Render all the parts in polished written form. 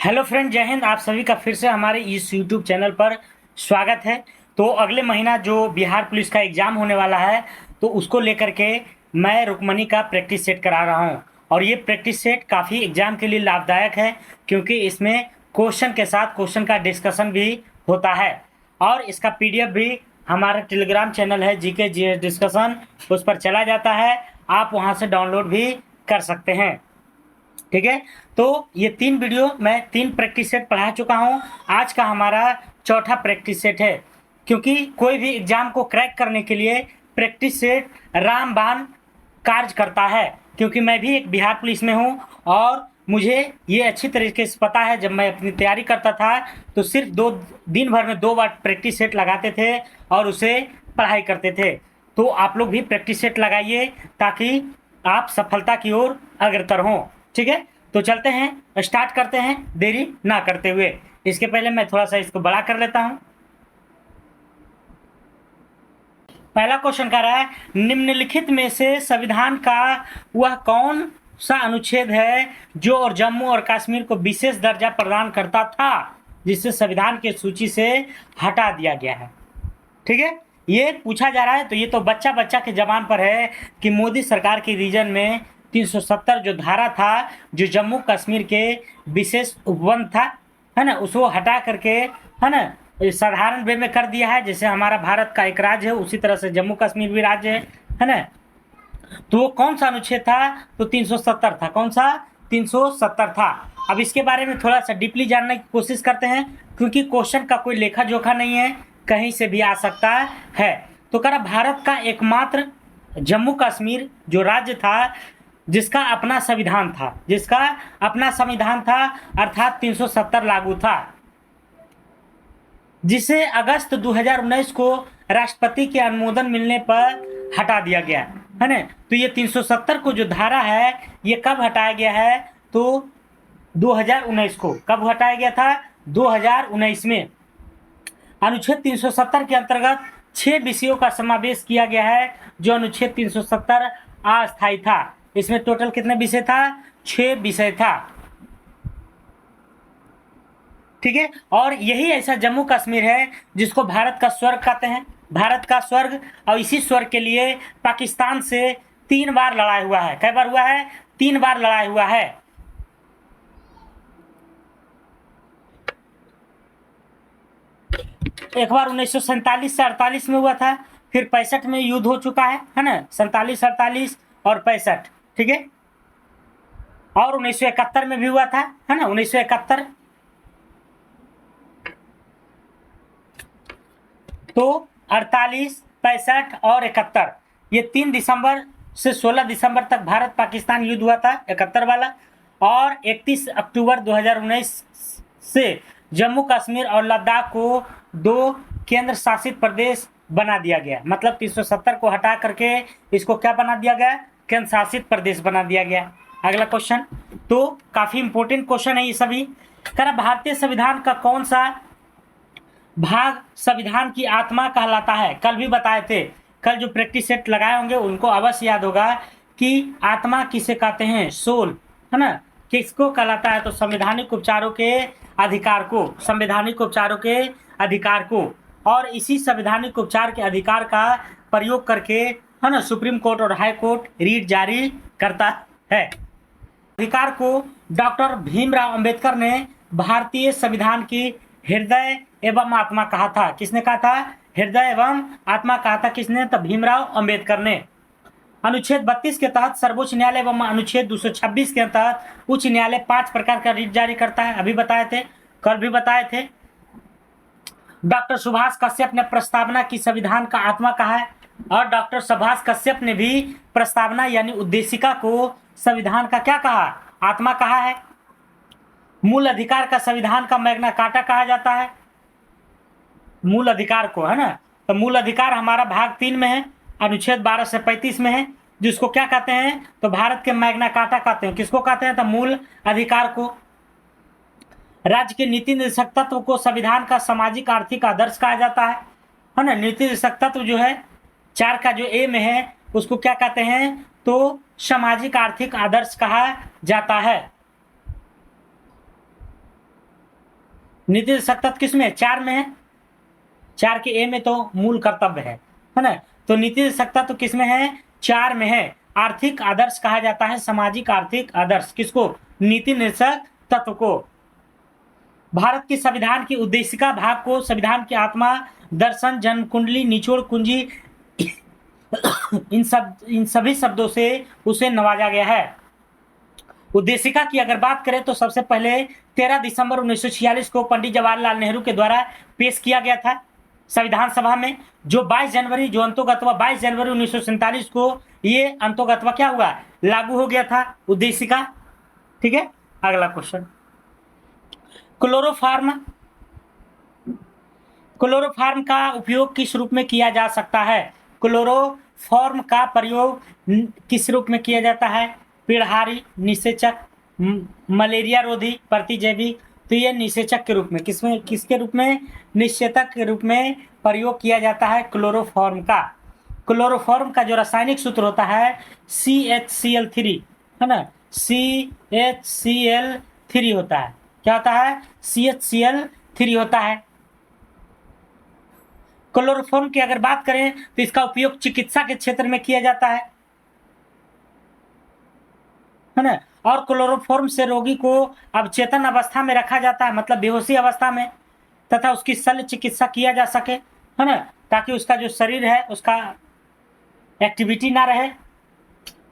Hello friend, जय हिंद। आप सभी का फिर से हमारे इस यूट्यूब चैनल पर स्वागत है। तो अगले महीना जो बिहार पुलिस का एग्ज़ाम होने वाला है, तो उसको लेकर के मैं रुक्मणी का प्रैक्टिस सेट करा रहा हूँ। और ये प्रैक्टिस सेट काफ़ी एग्ज़ाम के लिए लाभदायक है, क्योंकि इसमें क्वेश्चन के साथ क्वेश्चन का डिस्कशन भी होता है। और इसका पीडीएफ भी हमारा टेलीग्राम चैनल है जीके जीएस डिस्कशन, उस पर चला जाता है। आप वहाँ से डाउनलोड भी कर सकते हैं। ठीक है, तो ये 3 वीडियो मैं 3 प्रैक्टिस सेट पढ़ा चुका हूँ। आज का हमारा चौथा प्रैक्टिस सेट है, क्योंकि कोई भी एग्ज़ाम को क्रैक करने के लिए प्रैक्टिस सेट रामबाण कार्य करता है। क्योंकि मैं भी एक बिहार पुलिस में हूँ और मुझे ये अच्छी तरीके से पता है। जब मैं अपनी तैयारी करता था तो सिर्फ दिन भर में 2 बार प्रैक्टिस सेट लगाते थे और उसे पढ़ाई करते थे। तो आप लोग भी प्रैक्टिस सेट लगाइए, ताकि आप सफलता की ओर अग्रसर हों। ठीक है, तो चलते हैं, स्टार्ट करते हैं देरी ना करते हुए। इसके पहले मैं थोड़ा सा इसको बड़ा कर लेता हूं। पहला क्वेश्चन कह रहा है, निम्नलिखित में से संविधान का वह कौन सा अनुच्छेद है जो और जम्मू और कश्मीर को विशेष दर्जा प्रदान करता था, जिसे संविधान की सूची से हटा दिया गया है। ठीक है, ये पूछा जा रहा है। तो ये तो बच्चा बच्चा के जबान पर है कि मोदी सरकार के रीजन में 370 जो धारा था, जो जम्मू कश्मीर के विशेष उपबंध था, है ना, उसको हटा करके, है ना, साधारण वे में कर दिया है। जैसे हमारा भारत का एक राज्य है, उसी तरह से जम्मू कश्मीर भी राज्य है ना। तो वो कौन सा अनुच्छेद था? तो 370 था। कौन सा? 370 था। अब इसके बारे में थोड़ा सा डीपली जानने की कोशिश करते हैं, क्योंकि क्वेश्चन का कोई लेखा जोखा नहीं है, कहीं से भी आ सकता है। तो कह रहा, भारत का एकमात्र जम्मू कश्मीर जो राज्य था जिसका अपना संविधान था, अर्थात 370 लागू था, जिसे अगस्त 2019 को राष्ट्रपति के अनुमोदन मिलने पर हटा दिया गया है ना। तो ये 370 को जो धारा है, ये कब हटाया गया है? तो 2019 को। कब हटाया गया था? 2019 में। अनुच्छेद 370 के अंतर्गत 6 विषयों का समावेश किया गया है, जो अनुच्छेद 370 अस्थायी था। इसमें टोटल कितने विषय था? 6 विषय था। ठीक है, और यही ऐसा जम्मू कश्मीर है जिसको भारत का स्वर्ग कहते हैं। भारत का स्वर्ग। और इसी स्वर्ग के लिए पाकिस्तान से 3 बार लड़ाई हुआ है। कई बार हुआ है? 3 बार लड़ाई हुआ है। एक बार 1947 से 48 में हुआ था, फिर 65 में युद्ध हो चुका है ना, 47, 48 और 65। ठीक है, और 1971 में भी हुआ था, है ना, 1971। तो 48, 65 और 71, ये 3 दिसंबर से 16 दिसंबर तक भारत पाकिस्तान युद्ध हुआ था, 71 वाला। और 31 अक्टूबर 2019 से जम्मू कश्मीर और लद्दाख को 2 केंद्र शासित प्रदेश बना दिया गया। मतलब 370 को हटा करके इसको क्या बना दिया गया? केंद्र शासित प्रदेश बना दिया गया। अगला क्वेश्चन, तो काफी इंपॉर्टेंट क्वेश्चन है ये सभी। कह रहा, भारतीय संविधान का कौन सा भाग संविधान की आत्मा कहलाता है? कल भी बताए थे, कल जो प्रैक्टिस सेट लगाए होंगे उनको अवश्य याद होगा कि आत्मा किसे कहते हैं? सोल, है ना। किसको कहलाता है? तो संवैधानिक उपचारों के अधिकार को, संवैधानिक उपचारों के अधिकार को। और इसी संवैधानिक उपचार के अधिकार का प्रयोग करके, है ना, सुप्रीम कोर्ट और हाई कोर्ट रीट जारी करता है। अधिकार को डॉक्टर भीमराव अंबेडकर ने भारतीय संविधान की हृदय एवं आत्मा कहा था। किसने कहा था? हृदय एवं आत्मा कहा था। किसने? तो भीमराव अंबेडकर ने। अनुच्छेद 32 के तहत सर्वोच्च न्यायालय एवं अनुच्छेद 226 के तहत उच्च न्यायालय 5 प्रकार का रिट जारी करता है। अभी बताए थे, कल भी बताए थे। डॉक्टर सुभाष कश्यप ने प्रस्तावना की संविधान का आत्मा कहा है, और डॉक्टर सुभाष कश्यप ने भी प्रस्तावना यानी उद्देशिका को संविधान का क्या कहा? आत्मा कहा है। मूल अधिकार का संविधान का मैग्ना कार्टा कहा जाता है, मूल अधिकार को, है ना। तो मूल अधिकार हमारा भाग 3 में है, अनुच्छेद 12 से 35 में है, जिसको क्या कहते हैं? तो भारत के मैग्ना कार्टा कहते हैं। किसको कहते हैं? तो मूल अधिकार को। राज्य के नीति निर्देशक तत्व को संविधान का सामाजिक आर्थिक आदर्श कहा जाता है ना। नीति निर्देशक तत्व जो है 4 का जो ए में है, उसको क्या कहते हैं? तो सामाजिक आर्थिक आदर्श कहा जाता है। नीति सत्ता किस में है? 4 में है। 4 के ए में तो मूल कर्तव्य है ना। तो नीति सत्ता तो किस में है? 4 में है। आर्थिक आदर्श कहा जाता है सामाजिक आर्थिक आदर्श किसको? नीति निर्देशक तत्व को। भारत की संविधान की उद्देशिका भाग को संविधान की आत्मा, दर्शन, जन्म कुंडली, निचोड़ कुंजी इन सभी शब्दों से उसे नवाजा गया है। उद्देशिका की अगर बात करें तो सबसे पहले 13 दिसंबर 1946 को पंडित जवाहरलाल नेहरू के द्वारा पेश किया गया था संविधान सभा में, जो 22 जनवरी जो अंतोगत्वा 22 जनवरी 1947 को ये अंतोगत्वा क्या हुआ? लागू हो गया था उद्देशिका। ठीक है, अगला क्वेश्चन, क्लोरोफार्म। क्लोरोफार्म का उपयोग किस रूप में किया जा सकता है? क्लोरोफॉर्म का प्रयोग किस रूप में किया जाता है? पीड़हारी, निषेचक, मलेरिया रोधी, प्रतिजैविक। तो ये निषेचक के रूप में, किसके रूप में? निषेचक के रूप में प्रयोग किया जाता है क्लोरोफॉर्म का। क्लोरोफॉर्म का जो रासायनिक सूत्र होता है CHCl3 है ना, CHCl3 होता है। क्या होता है? CHCl3 होता है। क्लोरोफॉर्म की अगर बात करें तो इसका उपयोग चिकित्सा के क्षेत्र में किया जाता है ना। और क्लोरोफॉर्म से रोगी को अवचेतन अवस्था में रखा जाता है, मतलब बेहोशी अवस्था में, तथा उसकी शल्य चिकित्सा किया जा सके है ना, ताकि उसका जो शरीर है उसका एक्टिविटी ना रहे।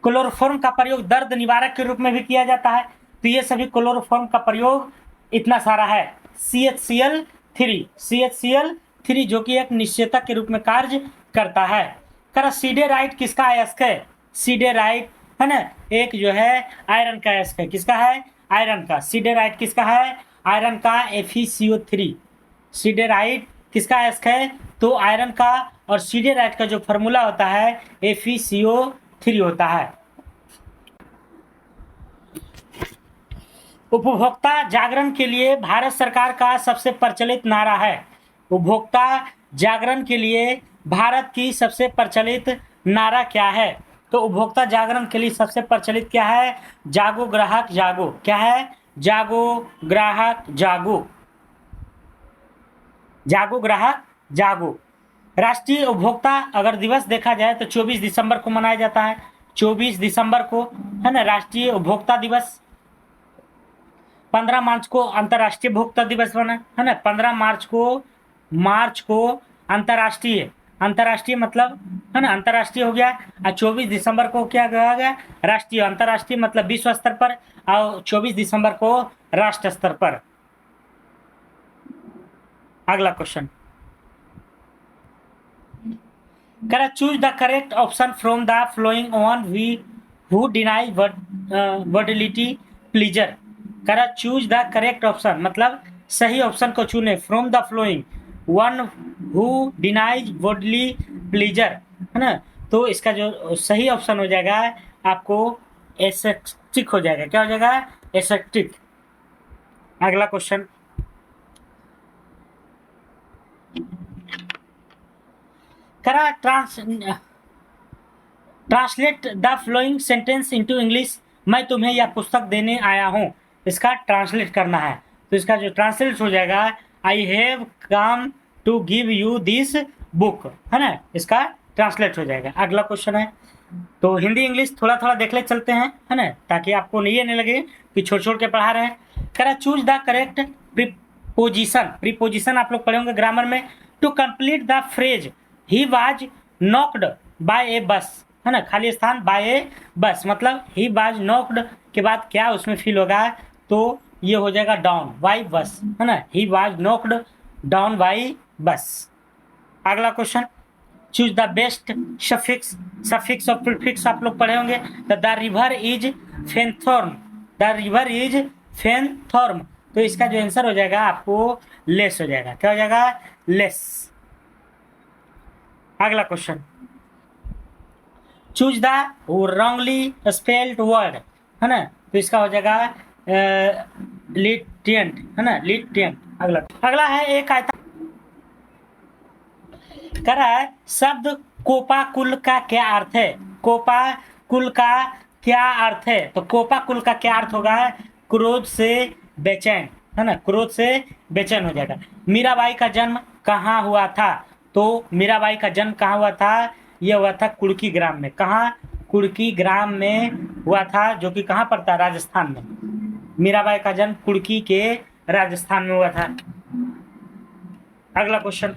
क्लोरोफॉर्म का प्रयोग दर्द निवारक के रूप में भी किया जाता है। तो ये सभी क्लोरोफॉर्म का प्रयोग इतना सारा है। CHCl3 जो कि एक निषेचक के रूप में कार्य करता है। कर सीडेराइट किसका अयस्क है? सीडेराइट है ना, एक जो है आयरन का अयस्क है। किसका है? आयरन का। सीडेराइट किसका है? आयरन का FeCO3। सीडेराइट किसका अयस्क है? तो आयरन का। और सीडेराइट का जो फॉर्मूला होता है FeCO3 होता है। उपभोक्ता जागरण के लिए भारत सरकार का सबसे प्रचलित नारा है। उपभोक्ता जागरण के लिए भारत की सबसे प्रचलित नारा क्या है? तो उपभोक्ता जागरण के लिए सबसे प्रचलित क्या है? जागो ग्राहक जागो। क्या है? जागो ग्राहक जागो। जागो ग्राहक जागो। राष्ट्रीय उपभोक्ता अगर दिवस देखा जाए तो 24 दिसंबर को मनाया जाता है। 24 दिसंबर को है ना राष्ट्रीय उपभोक्ता दिवस। 15 मार्च को अंतर्राष्ट्रीय उपभोक्ता दिवस बना है ना। 15 मार्च को अंतर्राष्ट्रीय मतलब है ना, अंतर्राष्ट्रीय हो गया। और 24 दिसंबर को क्या कहा गया? राष्ट्रीय। अंतर्राष्ट्रीय मतलब विश्व स्तर पर, और 24 दिसंबर को राष्ट्र स्तर पर। अगला क्वेश्चन, करा choose the correct option from the following one who denies worldly pleasure. करा चूज द करेक्ट ऑप्शन मतलब सही ऑप्शन को चुने। From the following one who denies worldly pleasure है ना। तो इसका जो सही ऑप्शन हो जाएगा आपको एसेप्टिक हो जाएगा। क्या हो जाएगा? एसेप्टिक। अगला क्वेश्चन, करा translate the flowing sentence into English. मैं तुम्हें यह पुस्तक देने आया हूँ, इसका ट्रांसलेट करना है। तो इसका जो ट्रांसलेट हो जाएगा, I have come to give you this book है ना, इसका ट्रांसलेट हो जाएगा। अगला क्वेश्चन है, तो हिंदी इंग्लिश थोड़ा थोड़ा देख ले चलते हैं है ना, ताकि आपको ये नहीं लगे कि छोड़ छोड़ के पढ़ा रहे हैं। करा चूज द करेक्ट प्रीपोजिशन आप लोग पढ़े होंगे ग्रामर में। To complete the phrase he was knocked by a bus है ना, खाली स्थान बाय ए बस, मतलब ही वाज नॉक्ड के बाद क्या उसमें फील होगा? तो ये हो जाएगा डाउन बाय बस है ना, ही वाज नॉक्ड डाउन बाय बस। अगला question, choose the best suffix और प्रीफिक्स आप लोग पढ़े होंगे। द रिवर इज फेनथॉर्म, तो इसका जो आंसर हो जाएगा आपको लेस हो जाएगा। क्या हो जाएगा? लेस। अगला question, choose the wrongly spelled word है ना, तो इसका हो जाएगा लिटियंट है ना, लिटियंट। अगला है एक आयता कर रहा है, शब्द कोपा कुल का क्या अर्थ है? कोपा कुल का क्या अर्थ है? तो कोपा कुल का क्या अर्थ होगा? क्रोध से बेचैन है ना, क्रोध से बेचैन हो जाएगा। मीराबाई का जन्म कहाँ हुआ था? तो मीराबाई का जन्म कहाँ हुआ था? यह हुआ था कुड़की ग्राम में। कहाँ? कुड़की ग्राम में हुआ था, जो कि कहाँ पड़ता है? राजस्थान में। मीराबाई का जन्म कुड़की के राजस्थान में हुआ था। अगला क्वेश्चन,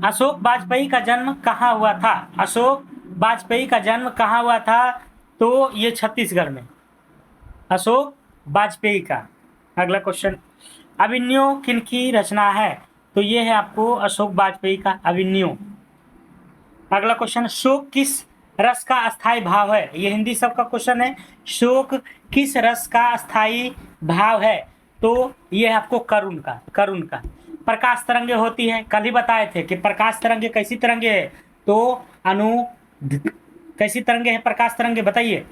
अशोक वाजपेयी का जन्म कहाँ हुआ था? अशोक वाजपेयी का जन्म कहाँ हुआ था? तो ये छत्तीसगढ़ में, अशोक वाजपेयी का। अगला क्वेश्चन, अभिमन्यु किनकी रचना है? तो ये है आपको अशोक वाजपेयी का अभिमन्यु। अगला क्वेश्चन, शोक किस रस का अस्थाई भाव है? ये हिंदी सब का क्वेश्चन है। शोक किस रस का अस्थाई भाव है? तो ये है आपको करुण का, करुण का। प्रकाश तरंगे होती है, कल ही बताए थे कि प्रकाश तरंगे कैसी तरंगे है? तो अनु कैसी तरंगे है प्रकाश तरंगे, बताइए।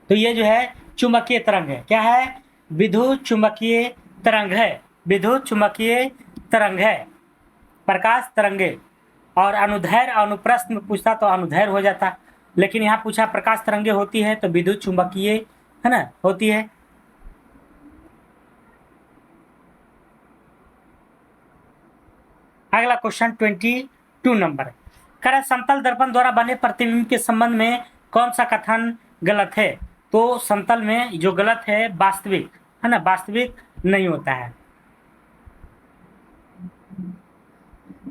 तो ये जो है चुंबकीय तरंग है। क्या है? विद्युत चुंबकीय तरंग है, विद्युत चुंबकीय तरंग है प्रकाश तरंगे। और अनुदैर्घ्य अनुप्रस्थ में पूछता तो अनुदैर्घ्य हो जाता, लेकिन यहाँ पूछा प्रकाश तरंगे होती है तो विद्युत चुंबकीय, है ना, होती है। अगला क्वेश्चन 22 नंबर, कह समतल दर्पण द्वारा बने प्रतिबिंब के संबंध में कौन सा कथन गलत है? तो समतल में जो गलत है वास्तविक, है ना, वास्तविक नहीं होता है।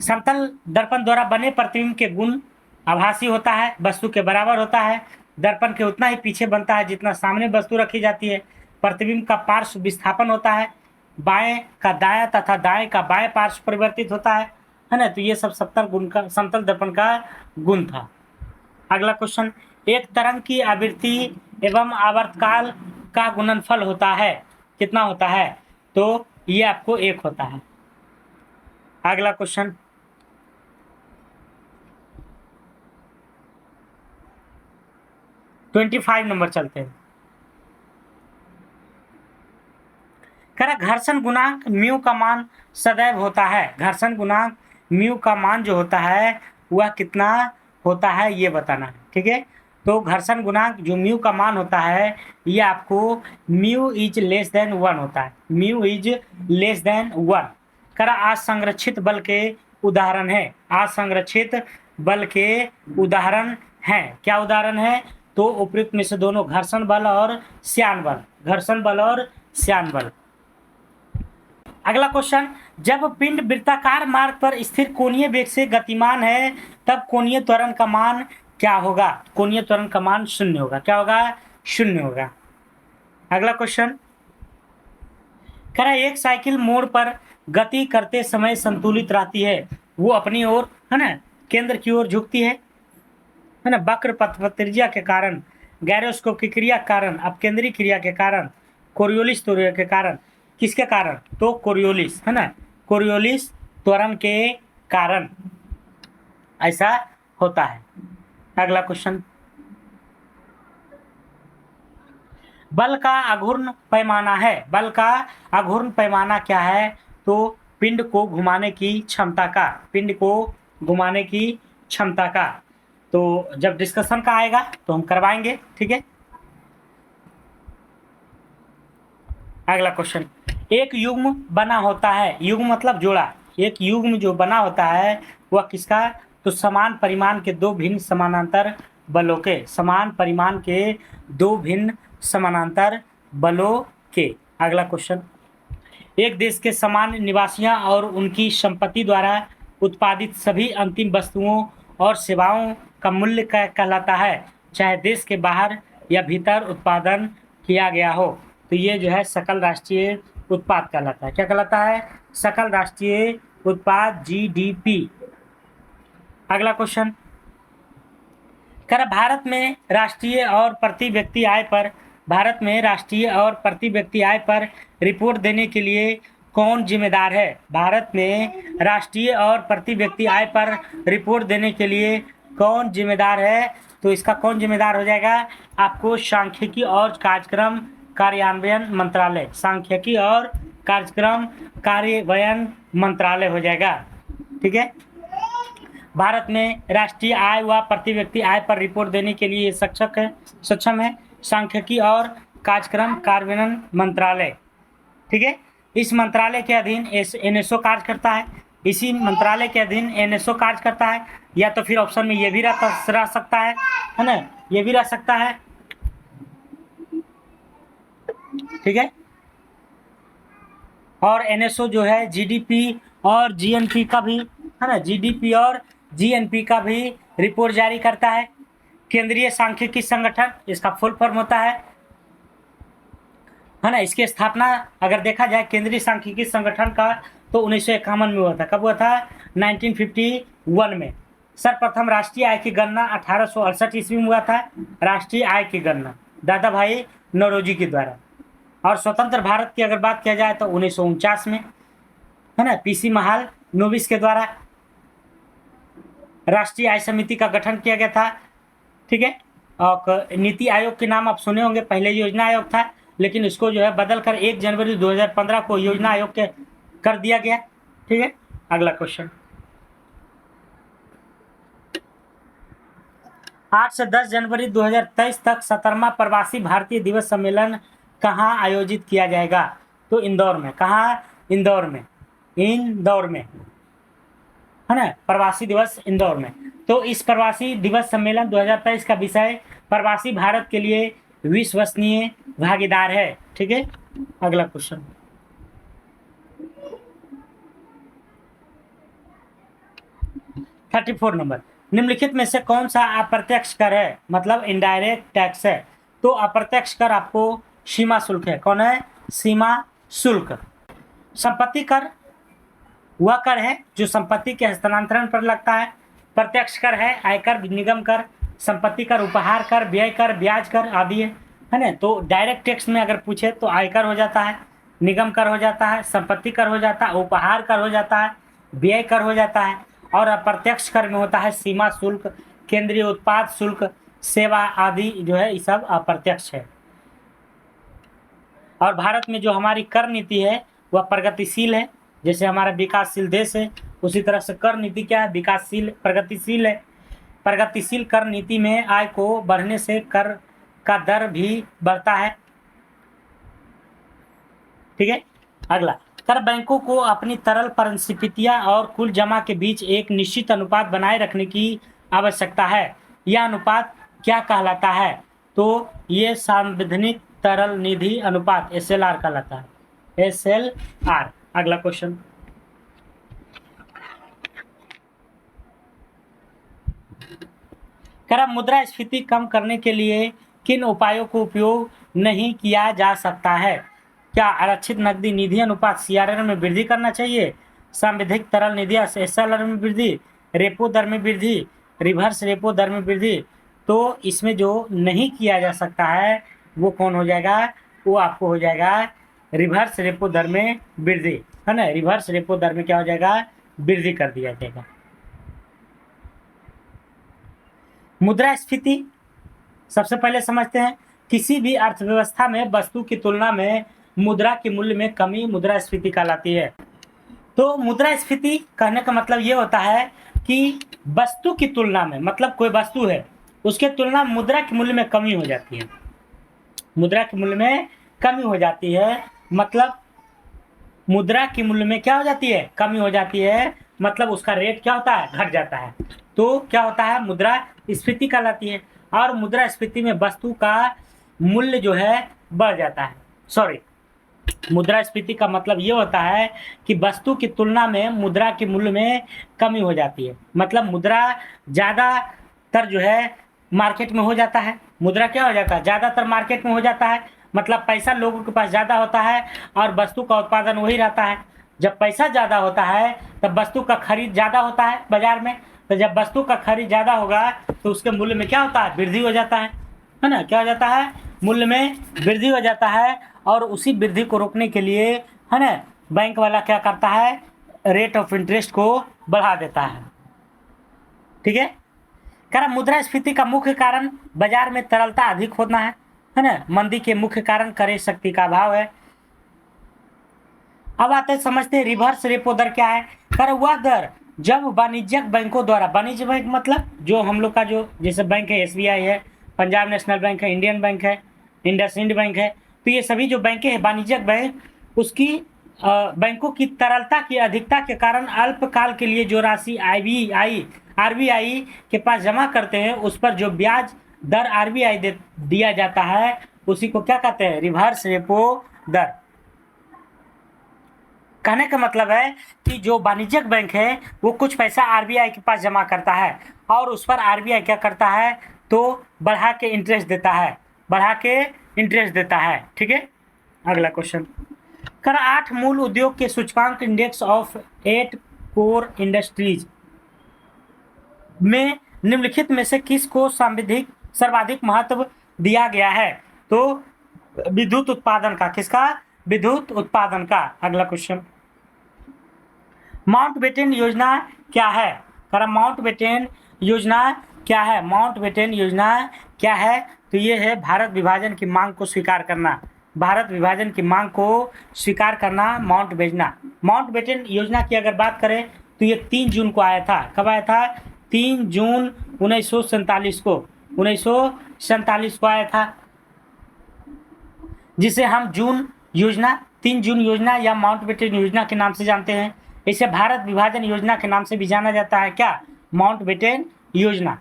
समतल दर्पण द्वारा बने प्रतिबिंब के गुण आभासी होता है, वस्तु के बराबर होता है, दर्पण के उतना ही पीछे बनता है जितना सामने वस्तु रखी जाती है, प्रतिबिंब का पार्श्व विस्थापन होता है, बाएं का दायां तथा दाएं का बाएं पार्श्व परिवर्तित होता है ना। तो ये सब समतल दर्पण का गुण था। अगला क्वेश्चन, एक तरंग की आवृत्ति एवं आवर्तकाल का गुणनफल होता है, कितना होता है? तो ये आपको 1 होता है। अगला क्वेश्चन, 25 नंबर चलते हैं। कह घर्षण गुणांक म्यू का मान सदैव होता है। घर्षण गुणांक म्यू का मान जो होता है वह कितना होता है ये बताना है, ठीक है। तो घर्षण गुणांक जो म्यू का मान होता है ये आपको म्यू इज लेस देन 1 होता है, म्यू इज लेस देन 1। कह असंरक्षित बल के उदाहरण है, असंरक्षित बल के उदाहरण हैं। क्या उदाहरण है? तो उपयुक्त में से दोनों, घर्षण बल और श्यान बल, घर्षण बल और श्यान बल। अगला क्वेश्चन, जब पिंड वृत्ताकार मार्ग पर स्थिर कोणीय वेग से गतिमान है तब कोणीय त्वरण का मान क्या होगा? कोणीय त्वरण का मान 0 होगा। क्या होगा? 0 होगा। अगला क्वेश्चन, कह रहा है एक साइकिल मोड़ पर गति करते समय संतुलित रहती है, वो अपनी ओर, है ना, केंद्र की ओर झुकती है ना, वक्र पथ-त्रिज्या के कारण, गैरोस्कोप की क्रिया के कारण, अपकेंद्री क्रिया के कारण, कोरियोलिस त्वरण के कारण। किसके कारण? तो कोरियोलिस, है ना, कोरियोलिस त्वरण के कारण ऐसा होता है। अगला क्वेश्चन, बल का अघूर्ण पैमाना है, बल का अघूर्ण पैमाना क्या है? तो पिंड को घुमाने की क्षमता का, पिंड को घुमाने की क्षमता का। तो जब डिस्कशन का आएगा तो हम करवाएंगे, ठीक है। अगला क्वेश्चन, एक युग्म बना होता है, युग्म मतलब जोड़ा, एक युग्म जो बना होता है वह किसका? तो समान परिमाण के दो भिन्न समानांतर बलों के, समान परिमाण के दो भिन्न समानांतर बलों के। अगला क्वेश्चन, एक देश के सामान्य निवासियों और उनकी संपत्ति द्वारा उत्पादित सभी अंतिम वस्तुओं और सेवाओं का मूल्य कहलाता है, चाहे देश के बाहर या भीतर उत्पादन किया गया हो। तो ये जो है सकल राष्ट्रीय उत्पाद कहलाता है। क्या कहलाता है? सकल राष्ट्रीय उत्पाद, GDP। अगला क्वेश्चन, कर भारत में राष्ट्रीय और प्रति व्यक्ति आय पर, भारत में राष्ट्रीय और प्रति व्यक्ति आय पर रिपोर्ट देने के लिए कौन जिम्मेदार है? भारत में राष्ट्रीय और प्रति व्यक्ति आय पर रिपोर्ट देने के लिए कौन जिम्मेदार है? तो इसका कौन जिम्मेदार हो जाएगा? आपको सांख्यिकी और कार्यक्रम कार्यान्वयन मंत्रालय, सांख्यिकी और कार्यक्रम कार्यान्वयन मंत्रालय हो जाएगा, ठीक है। भारत में राष्ट्रीय आय व प्रति व्यक्ति आय पर रिपोर्ट देने के लिए सक्षम है सांख्यिकी और कार्यक्रम कार्यान्वयन मंत्रालय। ठीक है। इस मंत्रालय के अधीन एनएसओ कार्य करता है, इसी मंत्रालय के अधीन एनएसओ कार्य करता है, या तो फिर ऑप्शन में ये भी रह सकता है ना, ये भी रह सकता है, ठीक है। और एनएसओ जो है जीडीपी और जीएनपी का भी, है ना, जीडीपी और जीएनपी का भी रिपोर्ट जारी करता है। केंद्रीय सांख्यिकी संगठन, इसका फुल फॉर्म होता है ना। इसकी स्थापना अगर देखा जाए केंद्रीय सांख्यिकी संगठन का, तो 1951 में हुआ था। कब हुआ था? 1951 में। सर्वप्रथम राष्ट्रीय आय की गणना 1868 ईस्वी में हुआ था, राष्ट्रीय आय की गणना दादा भाई नौरोजी के द्वारा। और स्वतंत्र भारत की अगर बात किया जाए तो 1949 में, है ना, पीसी महाल नोबिस के द्वारा राष्ट्रीय आय समिति का गठन किया गया था, ठीक है। और नीति आयोग के नाम आप सुने होंगे, पहले योजना आयोग था, लेकिन इसको जो है बदलकर 1 जनवरी 2015 को योजना आयोग के कर दिया गया, ठीक है। अगला क्वेश्चन, 8 से 10 जनवरी 2023 तक 17वां प्रवासी भारतीय दिवस सम्मेलन कहाँ आयोजित किया जाएगा? तो इंदौर में। कहाँ? इंदौर में, इंदौर में, है ना, प्रवासी दिवस इंदौर में। तो इस प्रवासी दिवस सम्मेलन 2023 का विषय प्रवासी भारत के लिए विश्वसनीय भागीदार है, ठीक है। अगला क्वेश्चन, 34 नंबर, निम्नलिखित में से कौन सा अप्रत्यक्ष कर है, मतलब इनडायरेक्ट टैक्स है? तो अप्रत्यक्ष कर आपको सीमा शुल्क है। कौन है? सीमा शुल्क। संपत्ति कर वह कर है जो संपत्ति के हस्तांतरण पर लगता है। प्रत्यक्ष कर है आयकर, निगम कर, संपत्ति कर, उपहार कर, व्यय कर, ब्याज कर आदि है ना। तो डायरेक्ट टैक्स में अगर पूछे तो आयकर हो जाता है, निगम कर हो जाता है, संपत्ति कर हो जाता है, उपहार कर हो जाता है, व्यय कर हो जाता है। और अप्रत्यक्ष कर में होता है सीमा शुल्क, केंद्रीय उत्पाद शुल्क, सेवा आदि जो है ये सब अप्रत्यक्ष है। और भारत में जो हमारी कर नीति है वह प्रगतिशील है, जैसे हमारा विकासशील देश है उसी तरह से कर नीति क्या है? विकासशील, प्रगतिशील है। प्रगतिशील कर नीति में आय को बढ़ने से कर का दर भी बढ़ता है, ठीक है। अगला, कर बैंकों को अपनी तरल परिसंपत्तियां और कुल जमा के बीच एक निश्चित अनुपात बनाए रखने की आवश्यकता है। यह अनुपात क्या कहलाता है? तो ये सांविधानिक तरल निधि अनुपात SLR कहलाता है, SLR। अगला क्वेश्चन, कर मुद्रास्फीति कम करने के लिए किन उपायों को उपयोग नहीं किया जा सकता है? क्या आरक्षित नकदी निधि अनुपात CRR में वृद्धि करना चाहिए, सांविधिक तरल निधि SLR में वृद्धि, रेपो दर में वृद्धि, रिवर्स रेपो दर में वृद्धि? तो इसमें जो नहीं किया जा सकता है वो कौन हो जाएगा? वो आपको हो जाएगा रिवर्स रेपो दर में वृद्धि, है ना। रिवर्स रेपो दर में क्या हो जाएगा? वृद्धि कर दिया जाएगा। मुद्रास्फीति सबसे पहले समझते हैं, किसी भी अर्थव्यवस्था में वस्तु की तुलना में मुद्रा के मूल्य में कमी मुद्रास्फीति कहलाती है। तो मुद्रास्फीति कहने का मतलब ये होता है कि वस्तु की तुलना में, मतलब कोई वस्तु है उसके तुलना में मुद्रा के मूल्य में कमी हो जाती है, मुद्रा के मूल्य में कमी हो जाती है, मतलब मुद्रा के मूल्य में क्या हो जाती है? कमी हो जाती है, मतलब उसका रेट क्या होता है? घट जाता है। तो क्या होता है? मुद्रास्फीति कहलाती है। और मुद्रास्फीति में वस्तु का मूल्य जो है बढ़ जाता है। सॉरी, मुद्रास्फीति का मतलब ये होता है कि वस्तु की तुलना में मुद्रा के मूल्य में कमी हो जाती है, मतलब मुद्रा ज़्यादातर जो है मार्केट में हो जाता है। मुद्रा क्या हो जाता है? ज़्यादातर मार्केट में हो जाता है, मतलब पैसा लोगों के पास ज़्यादा होता है और वस्तु का उत्पादन वही रहता है। जब पैसा ज़्यादा होता है तब वस्तु का खरीद ज़्यादा होता है बाजार में, तो जब वस्तु का खरीद ज़्यादा होगा तो उसके मूल्य में क्या होता है? वृद्धि हो जाता है ना। क्या हो जाता है? मूल्य में वृद्धि हो जाता है। और उसी वृद्धि को रोकने के लिए, है ना, बैंक वाला क्या करता है? रेट ऑफ इंटरेस्ट को बढ़ा देता है, ठीक है। कारण मुद्रास्फीति का मुख्य कारण बाजार में तरलता अधिक होना है ना। मंदी के मुख्य कारण क्रय शक्ति का अभाव है। अब आते हैं समझते हैं रिवर्स रेपो दर क्या है। कर वह दर जब वाणिज्यिक बैंकों द्वारा, वाणिज्य बैंक मतलब जो हम लोग का जो जैसे बैंक है, SBI है, पंजाब नेशनल बैंक है, इंडियन बैंक है, इंडसइंड बैंक है, तो ये सभी जो बैंकें हैं वाणिज्यिक बैंक, उसकी बैंकों की तरलता की अधिकता के कारण अल्पकाल के लिए जो राशि आरबीआई के पास जमा करते हैं उस पर जो ब्याज दर आरबीआई दिया जाता है उसी को क्या कहते हैं, रिवर्स रेपो दर। कहने का मतलब है कि जो वाणिज्यिक बैंक है वो कुछ पैसा आरबीआई के पास जमा करता है और उस पर आरबीआई क्या करता है, तो बढ़ा के इंटरेस्ट देता है। ठीक है, अगला क्वेश्चन। 8 मूल उद्योग के सूचकांक इंडेक्स ऑफ 8 कोर इंडस्ट्रीज में निम्नलिखित में से किस को सर्वाधिक महत्व दिया गया है, तो विद्युत उत्पादन का। किसका, विद्युत उत्पादन का। अगला क्वेश्चन। माउंटबेटन योजना क्या है, माउंटबेटन योजना क्या है, माउंटबेटन योजना क्या है, तो ये है भारत विभाजन की मांग को स्वीकार करना, भारत विभाजन की मांग को स्वीकार करना माउंटबेटन योजना की अगर बात करें तो ये 3 जून को आया था। कब आया था, 3 जून 1947 को, 1947 को आया था, जिसे हम जून योजना, 3 जून योजना या माउंटबेटन योजना के नाम से जानते हैं। इसे भारत विभाजन योजना के नाम से भी जाना जाता है, क्या, माउंटबेटन योजना।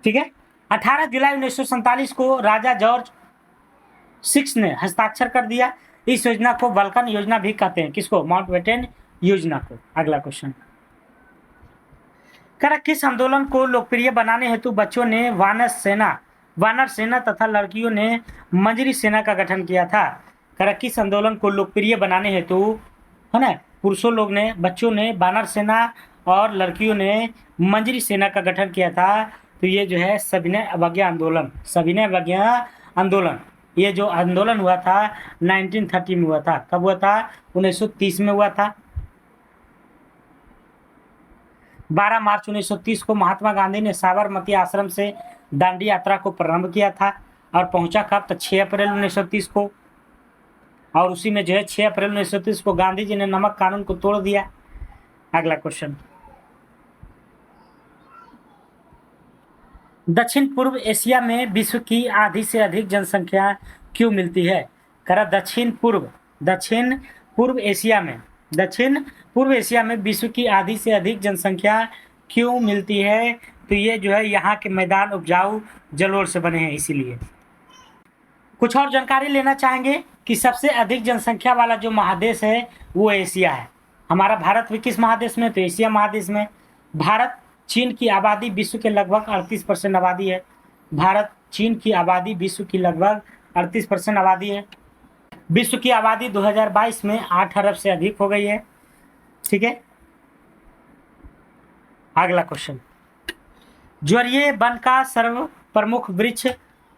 ठीक है। 18 जुलाई 1947 को राजा जॉर्ज 6 ने हस्ताक्षर कर दिया। इस योजना को बाल्कन योजना भी कहते हैं, किसको, माउंटबेटन योजना को। अगला क्वेश्चन। किस आंदोलन को लोकप्रिय बनाने हेतु बच्चों ने वानर सेना तथा लड़कियों ने मंजरी सेना का गठन किया था। किस आंदोलन को लोकप्रिय बनाने हेतु, है ना, पुरुषों लोग ने, बच्चों ने वानर सेना और लड़कियों ने मंजरी सेना का गठन किया था, तो ये जो है सविनय अवज्ञा आंदोलन। ये जो आंदोलन हुआ था 1930 में हुआ था। कब हुआ था, 1930 में हुआ था। 12 मार्च 1930 को महात्मा गांधी ने साबरमती आश्रम से दांडी यात्रा को प्रारंभ किया था और पहुंचा कब, तो 6 अप्रैल 1930 को। और उसी में जो है 6 अप्रैल 1930 को गांधी जी ने नमक कानून को तोड़ दिया। अगला क्वेश्चन। दक्षिण पूर्व एशिया में विश्व की आधी से अधिक जनसंख्या क्यों मिलती है। दक्षिण पूर्व एशिया में विश्व की आधी से अधिक जनसंख्या क्यों मिलती है, तो ये जो है यहाँ के मैदान उपजाऊ जलोढ़ से बने हैं, इसीलिए। कुछ और जानकारी लेना चाहेंगे कि सबसे अधिक जनसंख्या वाला जो महादेश है वो एशिया है। हमारा भारत भी किस महादेश में, तो एशिया महादेश में। भारत, चीन की आबादी विश्व के लगभग 38% आबादी है। चीन की आबादी विश्व की लगभग 38% आबादी है। विश्व की आबादी 2022 में 8 अरब से अधिक हो गई है। ठीक है। अगला क्वेश्चन। ज्वारीय वन का सर्व प्रमुख वृक्ष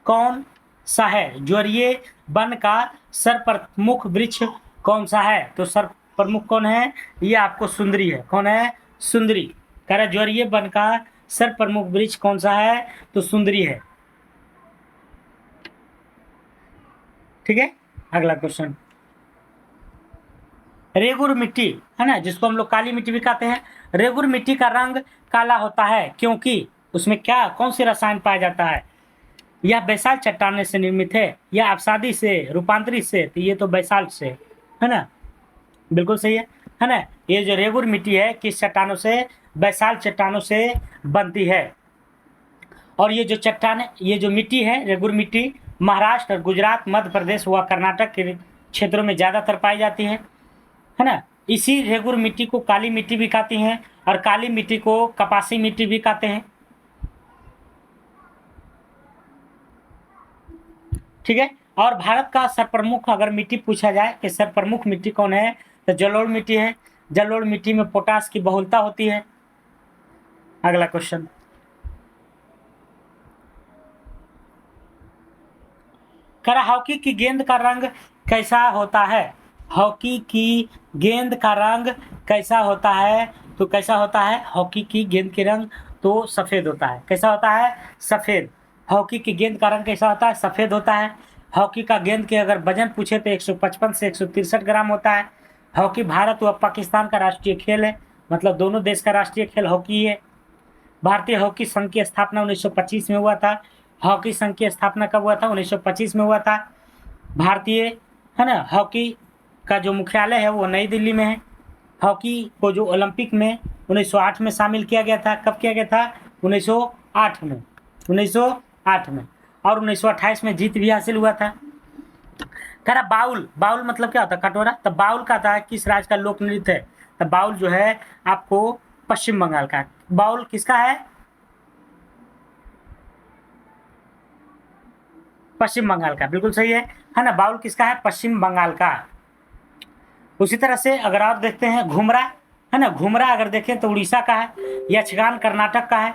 कौन सा है। ज्वारीय वन का सर्व प्रमुख वृक्ष कौन सा है, तो सर्व प्रमुख कौन है, ये आपको सुंदरी है। कौन है, सुंदरी। ज्वारीय वन का सर्व प्रमुख वृक्ष कौन सा है, तो सुंदरी है। ठीक है। अगला क्वेश्चन। रेगुर मिट्टी, है ना, जिसको हम लोग काली मिट्टी भी कहते हैं, रेगुर मिट्टी का रंग काला होता है क्योंकि उसमें क्या, कौन से रसायन पाया जाता है। यह बैसाल्ट चट्टाने से निर्मित है या अवसादी से, रूपांतरित से, तो ये तो बैसाल्ट से, है ना, बिल्कुल सही है ना। ये जो रेगुर मिट्टी है किस चट्टानों से, बैसाल्ट चट्टानों से बनती है। और ये जो चट्टान, ये जो मिट्टी है रेगुर मिट्टी, महाराष्ट्र, गुजरात, मध्य प्रदेश व कर्नाटक के क्षेत्रों में ज़्यादातर पाई जाती है ना। इसी रेगुर मिट्टी को काली मिट्टी भी कहती हैं और काली मिट्टी को कपासी मिट्टी भी कहते हैं। ठीक है। और भारत का सर्वप्रमुख अगर मिट्टी पूछा जाए कि सर्वप्रमुख मिट्टी कौन है, तो जलोढ़ मिट्टी है। जलोढ़ मिट्टी में पोटास की बहुलता होती है। अगला क्वेश्चन। हॉकी की गेंद का रंग कैसा होता है। हॉकी की गेंद का रंग कैसा होता है, तो कैसा होता है, हॉकी की गेंद के रंग तो सफ़ेद होता है। कैसा होता है, सफ़ेद। हॉकी की गेंद का रंग कैसा होता है, सफ़ेद होता है। हॉकी का गेंद के अगर वजन पूछे तो 155 से 163 ग्राम होता है। हॉकी भारत व पाकिस्तान का राष्ट्रीय खेल है, मतलब दोनों देश का राष्ट्रीय खेल हॉकी है। भारतीय हॉकी संघ की स्थापना 1925 में हुआ था। हॉकी संघ की स्थापना कब हुआ था? 1925 में हुआ था। भारतीय है ना हॉकी का जो मुख्यालय है वो नई दिल्ली में है। हॉकी को जो ओलंपिक में 1908 में शामिल किया गया था, कब किया गया था? 1908 में, 1908 में। और 1928 में जीत भी हासिल हुआ था। कह रहा बाउल, बाउल मतलब क्या होता है? कटोरा। तो बाउल का था किस राज्य का लोक नृत्य है? तो बाउल जो है आपको पश्चिम बंगाल का। बाउल किसका है? पश्चिम बंगाल का, बिल्कुल सही है ना। बाउल किसका है? पश्चिम बंगाल का। उसी तरह से अगर आप देखते हैं घुमरा, है ना, घुमरा अगर देखें तो उड़ीसा का है। यक्षगान कर्नाटक का है।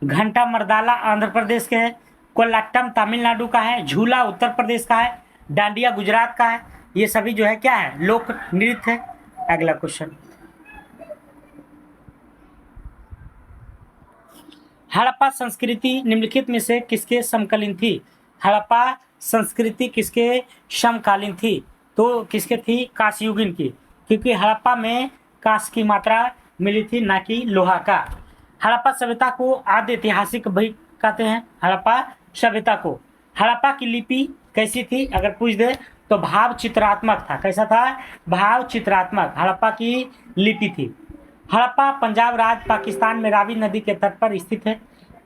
घंटा मर्दाला आंध्र प्रदेश के है। कोल्लाट्टम तमिलनाडु का है। झूला उत्तर प्रदेश का है। डांडिया गुजरात का है। ये सभी जो है क्या है? लोक नृत्य है। अगला क्वेश्चन, हड़प्पा संस्कृति निम्नलिखित में से किसके समकालीन थी? हड़प्पा संस्कृति किसके समकालीन थी? तो किसके थी? कांस्ययुगीन की, क्योंकि हड़प्पा में कांस्य की मात्रा मिली थी, ना कि लोहा का। हड़प्पा सभ्यता को आद्य ऐतिहासिक भी कहते हैं। हड़प्पा सभ्यता को। हड़प्पा की लिपि कैसी थी अगर पूछ दे तो भाव चित्रात्मक था। कैसा था? भाव चित्रात्मक हड़प्पा की लिपि थी। हड़प्पा पंजाब राज्य पाकिस्तान में रावी नदी के तट पर स्थित है।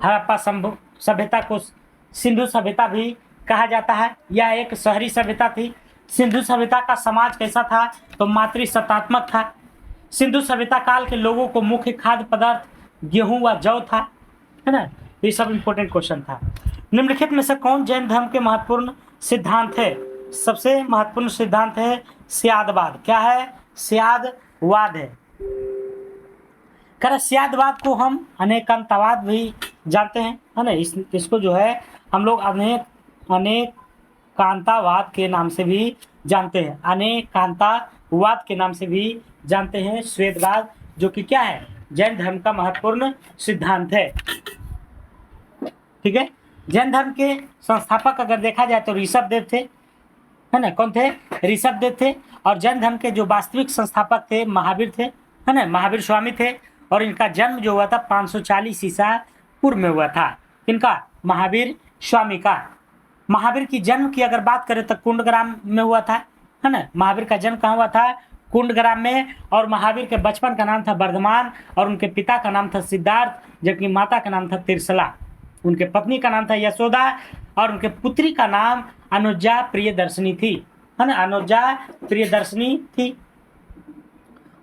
हड़प्पा सभ्यता को सिंधु सभ्यता भी कहा जाता है। यह एक शहरी सभ्यता थी। सिंधु सभ्यता का समाज कैसा था? तो मातृसत्तात्मक था। सिंधु सभ्यता काल के लोगों को मुख्य खाद्य पदार्थ गेहूं व जौ था, है ना। ये सब इंपॉर्टेंट क्वेश्चन था। निम्नलिखित में से कौन जैन धर्म के महत्वपूर्ण सिद्धांत है? सबसे महत्वपूर्ण सिद्धांत है स्यादवाद। क्या है? स्यादवाद है। स्यादवाद को हम अनेकांतवाद भी जानते हैं, है ना। इसको जो है हम लोग अनेकांतवाद के नाम से भी जानते हैं। अनेकांतवाद के नाम से भी जानते हैं स्वेदवाद, जो कि क्या है? जैन धर्म का महत्वपूर्ण सिद्धांत है। ठीक है। जैन धर्म के संस्थापक अगर देखा जाए तो ऋषभ देव थे, है ना। कौन थे? ऋषभ देव थे। और जैन धर्म के जो वास्तविक संस्थापक थे महावीर थे, है ना, महावीर स्वामी थे। और इनका जन्म जो हुआ था 540 ईसा पूर्व में हुआ था। इनका महावीर स्वामी का। महावीर की जन्म की अगर बात करें तो कुंडग्राम में हुआ था, है ना। महावीर का जन्म कहाँ हुआ था? कुंडग्राम में। और महावीर के बचपन का नाम था वर्धमान और उनके पिता का नाम था सिद्धार्थ, जबकि माता का नाम था तिरसला। उनके पत्नी का नाम था यशोदा और उनके पुत्री का नाम अनुजा प्रियदर्शनी थी, है ना। अनुजा प्रियदर्शनी थी।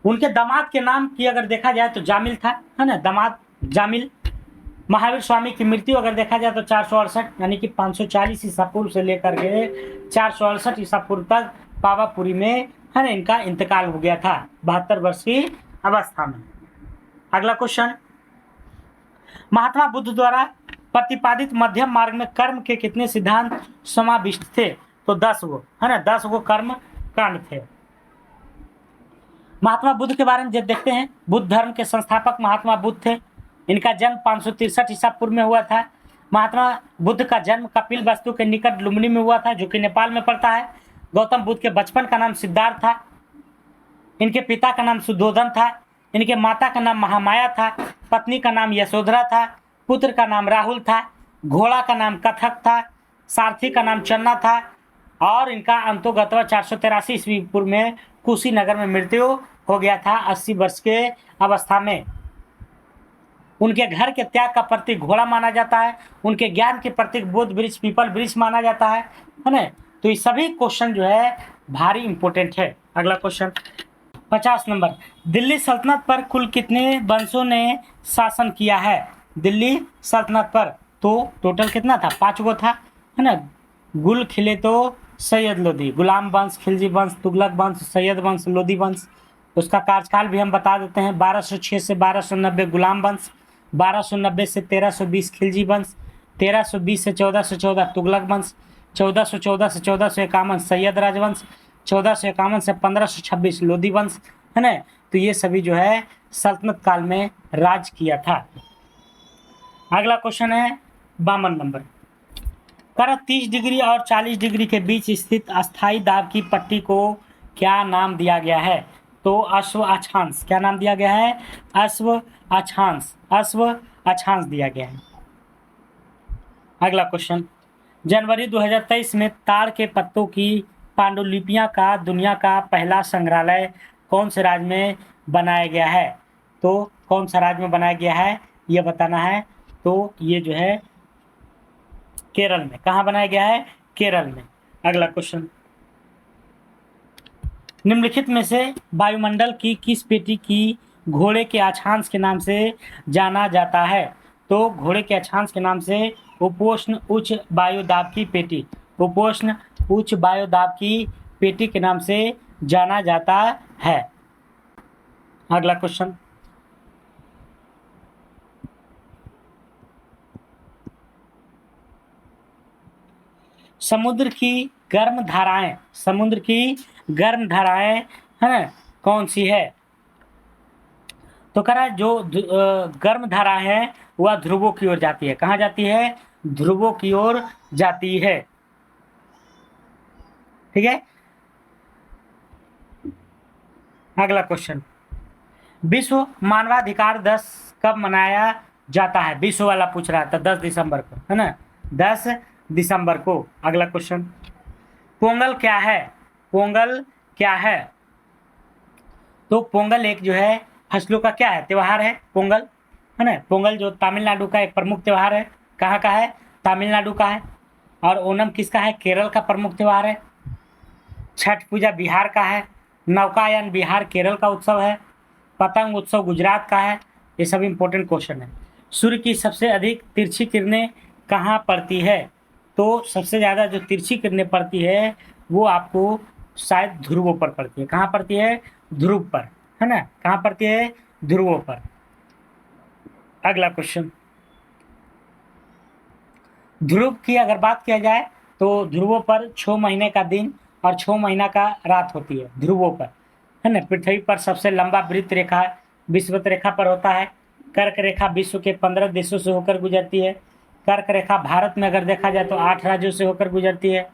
उनके दामाद के नाम की अगर देखा जाए तो जामिल था, है ना, दामाद जामिल। महावीर स्वामी की मृत्यु अगर देखा जाए तो 468 यानी कि 540 ईसा पूर्व से लेकर के 468 ईसा पूर्व तक पावापुरी में, है ना, इनका इंतकाल हो गया था 72 वर्ष की अवस्था में। अगला क्वेश्चन, महात्मा बुद्ध द्वारा प्रतिपादित मध्यम मार्ग में कर्म के कितने सिद्धांत समाविष्ट थे? तो 10 गो, है ना, 10 गो कर्म कांड थे। महात्मा बुद्ध के बारे में जब देखते हैं, बुद्ध धर्म के संस्थापक महात्मा बुद्ध थे। इनका जन्म 563 ईसा पूर्व में हुआ था। महात्मा बुद्ध का जन्म कपिल वस्तु के निकट लुम्बिनी में हुआ था, जो कि नेपाल में पड़ता है। गौतम बुद्ध के बचपन का नाम सिद्धार्थ था। इनके पिता का नाम सुद्धोधन था। इनके माता का नाम महामाया था। पत्नी का नाम यशोधरा था। पुत्र का नाम राहुल था। घोड़ा का नाम कथक था। सारथी का नाम चन्ना था। और इनका अंतोगतवा 483 ईस्वी पूर्व में कुशीनगर में मृत्यु हो गया था 80 वर्ष के अवस्था में। उनके घर के त्याग का प्रतीक घोड़ा माना जाता है। उनके ज्ञान के प्रतीक बोध वृक्ष पीपल वृक्ष माना जाता है ना। तो ये सभी क्वेश्चन जो है भारी इंपॉर्टेंट है। अगला क्वेश्चन 50 नंबर, दिल्ली सल्तनत पर कुल कितने वंशों ने शासन किया है? दिल्ली सल्तनत पर तो टोटल कितना था? 5 गो था, है ना। गुल खिले तो सैयद लोदी, गुलाम वंश, खिलजी वंश, तुगलक वंश, सैयद वंश, लोदी वंश। उसका कार्यकाल भी हम बता देते हैं। 1206 से 1290 गुलाम वंश, 1290 से 1320 खिलजी वंश, 1320 से 1414 तुगलक वंश, 1414 से 1451 सैयद राजवंश, 1451 से 1526 लोदी वंश, है ना। तो ये सभी जो है सल्तनत काल में राज किया था। अगला क्वेश्चन है 52 नंबर, 30 डिग्री और 40 डिग्री के बीच स्थित अस्थाई दाब की पट्टी को क्या नाम दिया गया है? तो अश्व अक्षांश। क्या नाम दिया गया है? अश्व अक्षांश। अश्व अक्षांश दिया गया है। अगला क्वेश्चन, जनवरी 2023 में ताड़ के पत्तों की पांडुलिपियां का दुनिया का पहला संग्रहालय कौन से राज्य में बनाया गया है? तो कौन सा राज्य में बनाया गया है ये बताना है। तो ये जो है केरल में। कहाँ बनाया गया है? केरल में। अगला क्वेश्चन, निम्नलिखित में से वायुमंडल की किस पेटी की घोड़े के अक्षांश के नाम से जाना जाता है? तो घोड़े के अक्षांश के नाम से उपोष्ण उच्च वायुदाब की पेटी, उपोष्ण उच्च वायुदाब की पेटी के नाम से जाना जाता है। अगला क्वेश्चन, समुद्र की गर्म धाराएं, समुद्र की गर्म धाराएं है ना कौन सी है? तो कह रहा है जो गर्म धारा है वह ध्रुवों की ओर जाती है। कहाँ जाती है? ध्रुवों की ओर जाती है। ठीक है। अगला क्वेश्चन, विश्व मानवाधिकार दिवस कब मनाया जाता है? विश्व वाला पूछ रहा था, 10 दिसंबर को, है ना, 10 दिसंबर को। अगला क्वेश्चन, पोंगल क्या है? पोंगल क्या है? तो पोंगल एक जो है फसलों का क्या है? त्योहार है पोंगल, है ना। पोंगल जो तमिलनाडु का एक प्रमुख त्योहार है। कहाँ का है? तमिलनाडु का है। और ओणम किसका है? केरल का प्रमुख त्योहार है। छठ पूजा बिहार का है। नौकायन बिहार केरल का उत्सव है। पतंग उत्सव गुजरात का है। ये सब इंपॉर्टेंट क्वेश्चन है। सूर्य की सबसे अधिक तिरछी किरणें कहाँ पड़ती है? तो सबसे ज़्यादा जो तिरछी किरणें पड़ती है वो आपको शायद ध्रुवों पर पड़ती है। कहाँ पड़ती है? ध्रुव पर, है ना। कहाँ पड़ती है? ध्रुवों पर। अगला क्वेश्चन, ध्रुव की अगर बात किया जाए तो ध्रुवों पर 6 महीने का दिन और 6 महीना का रात होती है ध्रुवों पर, है ना। पृथ्वी पर सबसे लंबा वृत्त रेखा विषुवत रेखा पर होता है। कर्क रेखा विश्व के 15 देशों से होकर गुजरती है। कर्क रेखा भारत में अगर देखा जाए तो 8 राज्यों से होकर गुजरती है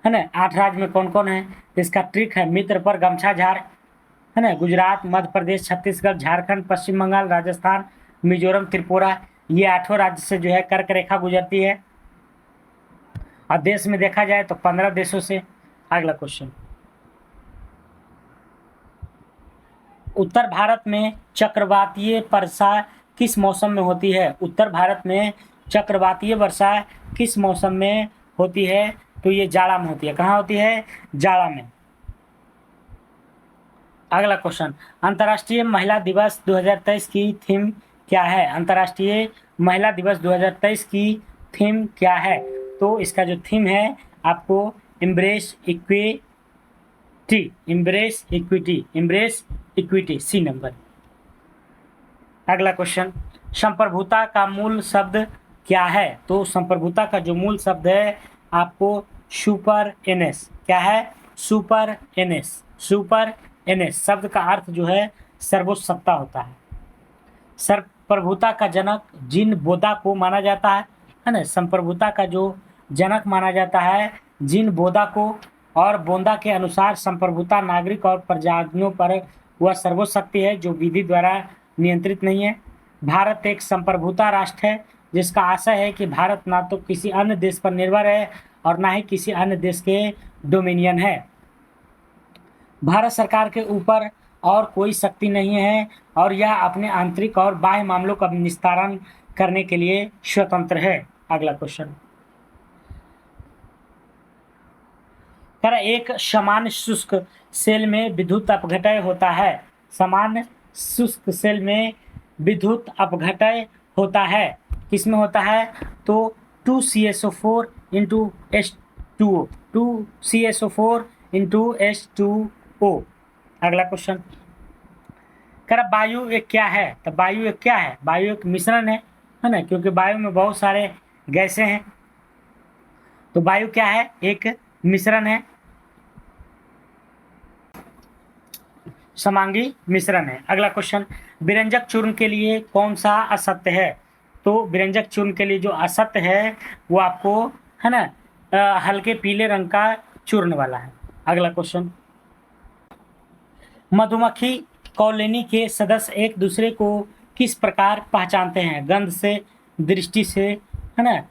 ना। 8 राज्य में कौन कौन है? इसका ट्रिक है मित्र पर गमछा झाड़, है ना। गुजरात, मध्य प्रदेश, छत्तीसगढ़, झारखंड, पश्चिम बंगाल, राजस्थान, मिजोरम, त्रिपुरा, ये 8 राज्य से जो है कर्क रेखा गुजरती है। और देश में देखा जाए तो 15 देशों से। अगला क्वेश्चन, उत्तर भारत में चक्रवातीय वर्षा किस मौसम में होती है? उत्तर भारत में चक्रवातीय वर्षा किस मौसम में होती है? तो ये जाड़ा में होती है। कहाँ होती है? जाड़ा में। अगला क्वेश्चन, अंतर्राष्ट्रीय महिला दिवस 2023 की थीम क्या है? अंतर्राष्ट्रीय महिला दिवस 2023 की थीम क्या है? तो इसका जो थीम है आपको embrace equity, embrace equity, embrace equity, C number. अगला क्वेश्चन, संप्रभुता का मूल शब्द क्या है? तो संप्रभुता का जो मूल शब्द है आपको सुपर एनएस, क्या है? सुपर एनएस, सुपर एनएस शब्द का अर्थ जो है सर्वोच्च सत्ता होता है। संप्रभुता का जनक जिन बोधा को माना जाता है ना। संप्रभुता का जो जनक माना जाता है जिन बोधा को, और बोधा के अनुसार संप्रभुता नागरिक और प्रजातियों पर वह सर्वोच्च शक्ति है जो विधि द्वारा नियंत्रित नहीं है। भारत एक संप्रभुता राष्ट्र है जिसका आशय है कि भारत ना तो किसी अन्य देश पर निर्भर है और ना ही किसी अन्य देश के डोमिनियन है। भारत सरकार के ऊपर और कोई शक्ति नहीं है और यह अपने आंतरिक और बाह्य मामलों का निस्तारण करने के लिए स्वतंत्र है। अगला क्वेश्चन, एक सामान्य शुष्क सेल में विद्युत अपघटय होता है। सामान्य शुष्क सेल में विद्युत अपघटय होता है। किसमें होता है? तो 2CSO4 into H2O, 2CSO4 into H2O। अगला क्वेश्चन, वायु एक क्या है? तो वायु एक क्या है? वायु एक मिश्रण है ना, क्योंकि वायु में बहुत सारे गैसें हैं। तो वायु क्या है? एक मिश्रण है, समांगी मिश्रण है। अगला क्वेश्चन, विरंजक चूर्ण के लिए कौन सा असत्य है? तो विरंजक चूर्ण के लिए जो असत्य है वो आपको, है ना, हल्के पीले रंग का चूर्ण वाला है। अगला क्वेश्चन, मधुमक्खी कॉलोनी के सदस्य एक दूसरे को किस प्रकार पहचानते हैं? गंध से, दृष्टि से, है ना,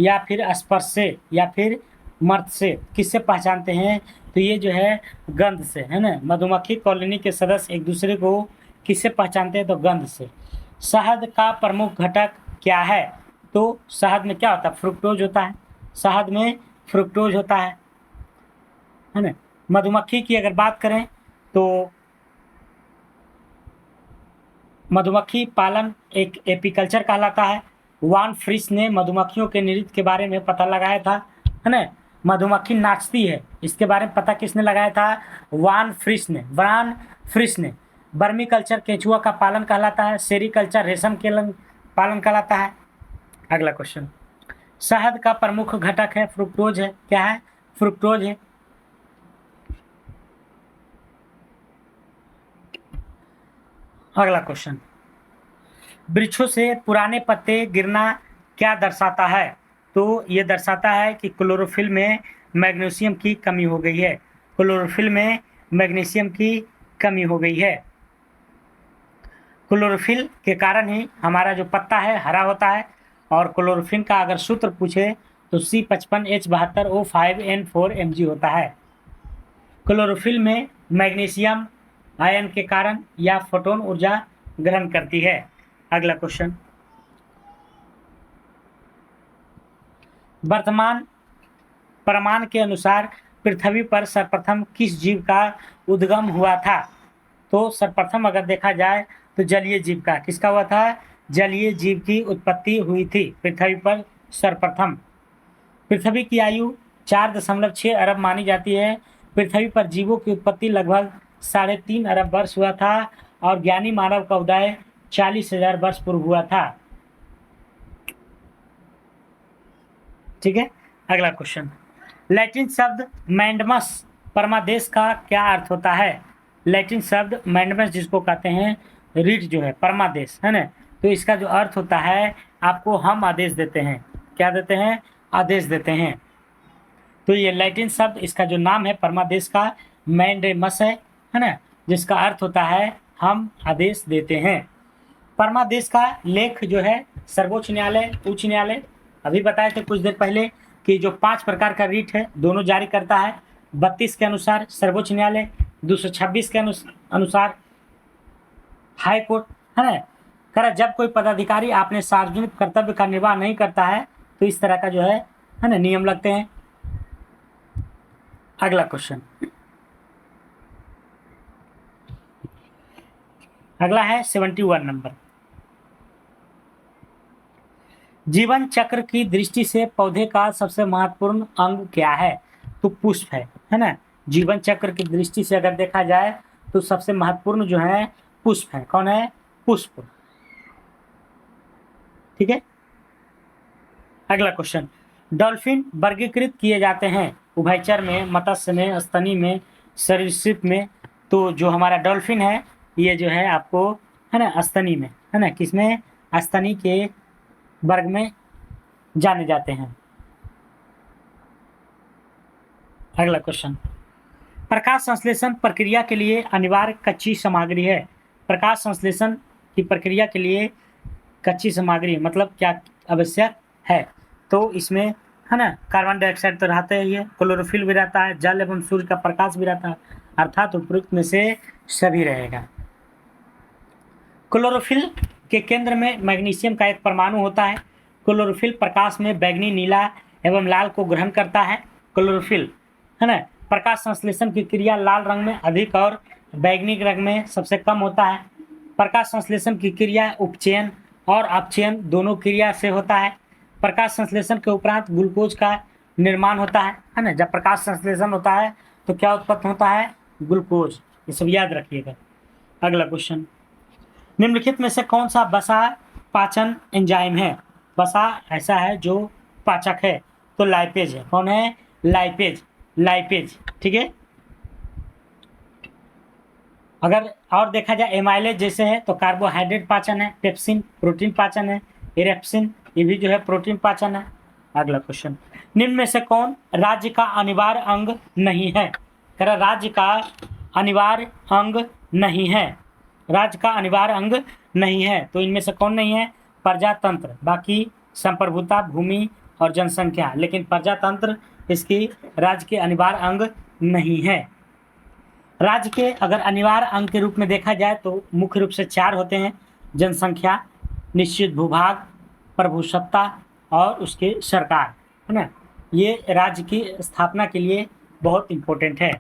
या फिर स्पर्श से या फिर मर्द से, किससे पहचानते हैं? तो ये जो है गंध से, है ना। मधुमक्खी कॉलोनी के सदस्य एक दूसरे को किससे पहचानते हैं? तो गंध से। शहद का प्रमुख घटक क्या है? तो शहद में क्या होता है? फ्रुक्टोज होता है। शहद में फ्रुक्टोज होता है ना। मधुमक्खी की अगर बात करें तो मधुमक्खी पालन एक एपीकल्चर कहलाता है। वान फ्रिस ने मधुमक्खियों के नृत्य के बारे में पता लगाया था, है ना। मधुमक्खी नाचती है, इसके बारे में पता किसने लगाया था? वान फ्रिस ने। बर्मी कल्चर केंचुआ का पालन कहलाता है। सेरीकल्चर रेशम के पालन कहलाता है। अगला क्वेश्चन, शहद का प्रमुख घटक है फ्रुक्टोज है। क्या है? फ्रुक्टोज है। अगला क्वेश्चन, वृक्षों से पुराने पत्ते गिरना क्या दर्शाता है? तो ये दर्शाता है कि क्लोरोफिल में मैग्नीशियम की कमी हो गई है। क्लोरोफिल में मैग्नीशियम की कमी हो गई है। क्लोरोफिल के कारण ही हमारा जो पत्ता है हरा होता है। और क्लोरोफिल का अगर सूत्र पूछे तो C55H72O5N4Mg होता है। क्लोरोफिल में मैग्नीशियम आयन के कारण या फोटोन ऊर्जा ग्रहण करती है। अगला क्वेश्चन, वर्तमान प्रमाण के अनुसार पृथ्वी पर सर्वप्रथम किस जीव का उद्गम हुआ था? तो सर्वप्रथम अगर देखा जाए तो जलीय जीव का। किसका हुआ था? जलीय जीव की उत्पत्ति हुई थी पृथ्वी पर सर्वप्रथम। पृथ्वी की आयु 4.6 अरब मानी जाती है। पृथ्वी पर जीवों की उत्पत्ति लगभग 3.5 अरब वर्ष हुआ था और ज्ञानी मानव का उदय 40,000 वर्ष पूर्व हुआ था। ठीक है। अगला क्वेश्चन, लैटिन शब्द मैंडमस परमादेश का क्या अर्थ होता है? लैटिन शब्द मैंडमस जिसको कहते हैं रीड जो है परमादेश, है ना। तो इसका जो अर्थ होता है आपको हम आदेश देते हैं। क्या देते हैं? आदेश देते हैं। तो ये लैटिन शब्द इसका जो नाम है परमादेश का मैंडेमस है ना, जिसका अर्थ होता है हम आदेश देते हैं। परमादेश का लेख जो है सर्वोच्च न्यायालय, उच्च न्यायालय, अभी बताए थे कुछ देर पहले कि जो 5 प्रकार का रीट है दोनों जारी करता है। 32 के अनुसार सर्वोच्च न्यायालय, 226 के अनुसार हाई कोर्ट, है ना। कह जब कोई पदाधिकारी अपने सार्वजनिक कर्तव्य का निर्वाह नहीं करता है तो इस तरह का जो है ना नियम लगते हैं। अगला क्वेश्चन, अगला है 71 नंबर। जीवन चक्र की दृष्टि से पौधे का सबसे महत्वपूर्ण अंग क्या है? तो पुष्प है ना। जीवन चक्र की दृष्टि से अगर देखा जाए तो सबसे महत्वपूर्ण जो है पुष्प है। कौन है? पुष्प। ठीक है। अगला क्वेश्चन, डॉल्फिन वर्गीकृत किए जाते हैं उभयचर में, मत्स्य में, स्तनी में, सरीसृप में। तो जो हमारा डॉल्फिन है ये जो है आपको है ना स्तनी में, है ना। किसमें? स्तनी के वर्ग में जाने जाते हैं। अगला क्वेश्चन, प्रकाश संश्लेषण प्रक्रिया के लिए अनिवार्य कच्ची सामग्री है। प्रकाश संश्लेषण की प्रक्रिया के लिए कच्ची सामग्री मतलब क्या आवश्यक है? तो इसमें है ना कार्बन डाइऑक्साइड तो रहता ही है, क्लोरोफिल भी रहता है, जल एवं सूर्य का प्रकाश भी रहता है, अर्थात उपयुक्त में से सभी रहेगा। क्लोरोफिल के केंद्र में मैग्नीशियम का एक परमाणु होता है। क्लोरोफिल प्रकाश में बैंगनी, नीला एवं लाल को ग्रहण करता है। क्लोरोफिल है ना प्रकाश संश्लेषण की क्रिया लाल रंग में अधिक और बैंगनी रंग में सबसे कम होता है। प्रकाश संश्लेषण की क्रिया उपचयन और अपचयन दोनों क्रिया से होता है। प्रकाश संश्लेषण के उपरांत ग्लूकोज का निर्माण होता है ना। जब प्रकाश संश्लेषण होता है तो क्या उत्पन्न होता है? ग्लूकोज। ये सब याद रखिएगा। अगला क्वेश्चन, निम्नलिखित में से कौन सा वसा पाचन एंजाइम है? वसा ऐसा है जो पाचक है, तो लाइपेज है। कौन है? लाइपेज। लाइपेज। ठीक है। अगर और देखा जाए एमाइलेज जैसे है तो कार्बोहाइड्रेट पाचन है। पेप्सिन प्रोटीन पाचन है। इरेप्सिन ये भी जो है प्रोटीन पाचन है। अगला क्वेश्चन, निम्न में से कौन राज्य का अनिवार्य अंग नहीं है? कह रहा राज्य का अनिवार्य अंग नहीं है। राज्य का अनिवार्य अंग नहीं है तो इनमें से कौन नहीं है? प्रजातंत्र, बाकी संप्रभुता, भूमि और जनसंख्या, लेकिन प्रजातंत्र इसकी राज्य के अनिवार्य अंग नहीं है। राज्य के अगर अनिवार्य अंग के रूप में देखा जाए तो मुख्य रूप से 4 होते हैं: जनसंख्या, निश्चित भूभाग, प्रभुसत्ता और उसके सरकार, है ना। ये राज्य की स्थापना के लिए बहुत इम्पोर्टेंट है।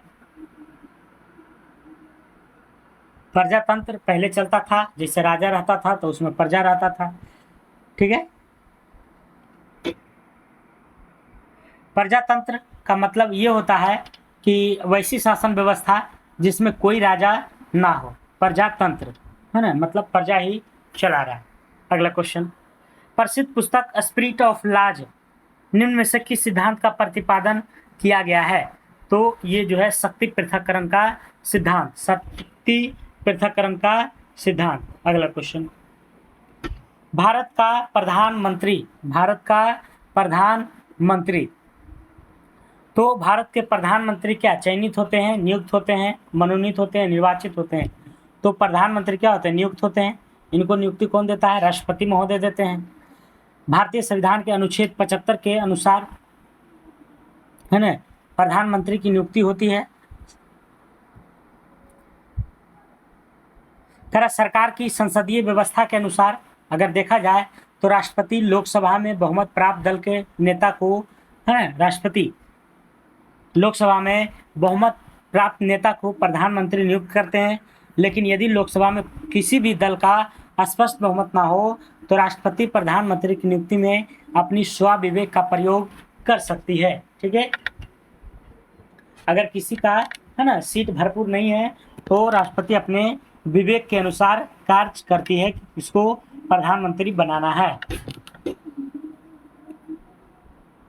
प्रजातंत्र पहले चलता था, जैसे राजा रहता था तो उसमें प्रजा रहता था, ठीक है। प्रजातंत्र का मतलब ये होता है कि वैसी शासन व्यवस्था जिसमें कोई राजा ना हो, प्रजातंत्र, है ना, मतलब प्रजा ही चला रहा है। अगला क्वेश्चन, प्रसिद्ध पुस्तक स्पिरिट ऑफ लॉज निम्न में से किस सिद्धांत का प्रतिपादन किया गया है? तो ये जो है शक्ति पृथक्करण का सिद्धांत, शक्ति पृथक्करण का सिद्धांत। अगला क्वेश्चन, भारत का प्रधानमंत्री, तो भारत के प्रधानमंत्री क्या चयनित होते हैं, नियुक्त होते हैं, मनोनीत होते हैं, निर्वाचित होते हैं? तो प्रधानमंत्री क्या होते हैं? नियुक्त होते हैं। इनको नियुक्ति कौन देता है? राष्ट्रपति महोदय देते हैं। भारतीय संविधान के अनुच्छेद 75 के अनुसार, है ना, प्रधानमंत्री की नियुक्ति होती है। सरकार की संसदीय व्यवस्था के अनुसार अगर देखा जाए तो राष्ट्रपति लोकसभा में बहुमत प्राप्त दल के नेता को, है, राष्ट्रपति लोकसभा में बहुमत प्राप्त नेता को प्रधानमंत्री नियुक्त करते हैं। लेकिन यदि लोकसभा में किसी भी दल का स्पष्ट बहुमत ना हो तो राष्ट्रपति प्रधानमंत्री की नियुक्ति में अपनी स्वविवेक का प्रयोग कर सकती है, ठीक है। अगर किसी का, है ना, सीट भरपूर नहीं है तो राष्ट्रपति अपने विवेक के अनुसार कार्य करती है कि इसको प्रधानमंत्री बनाना है।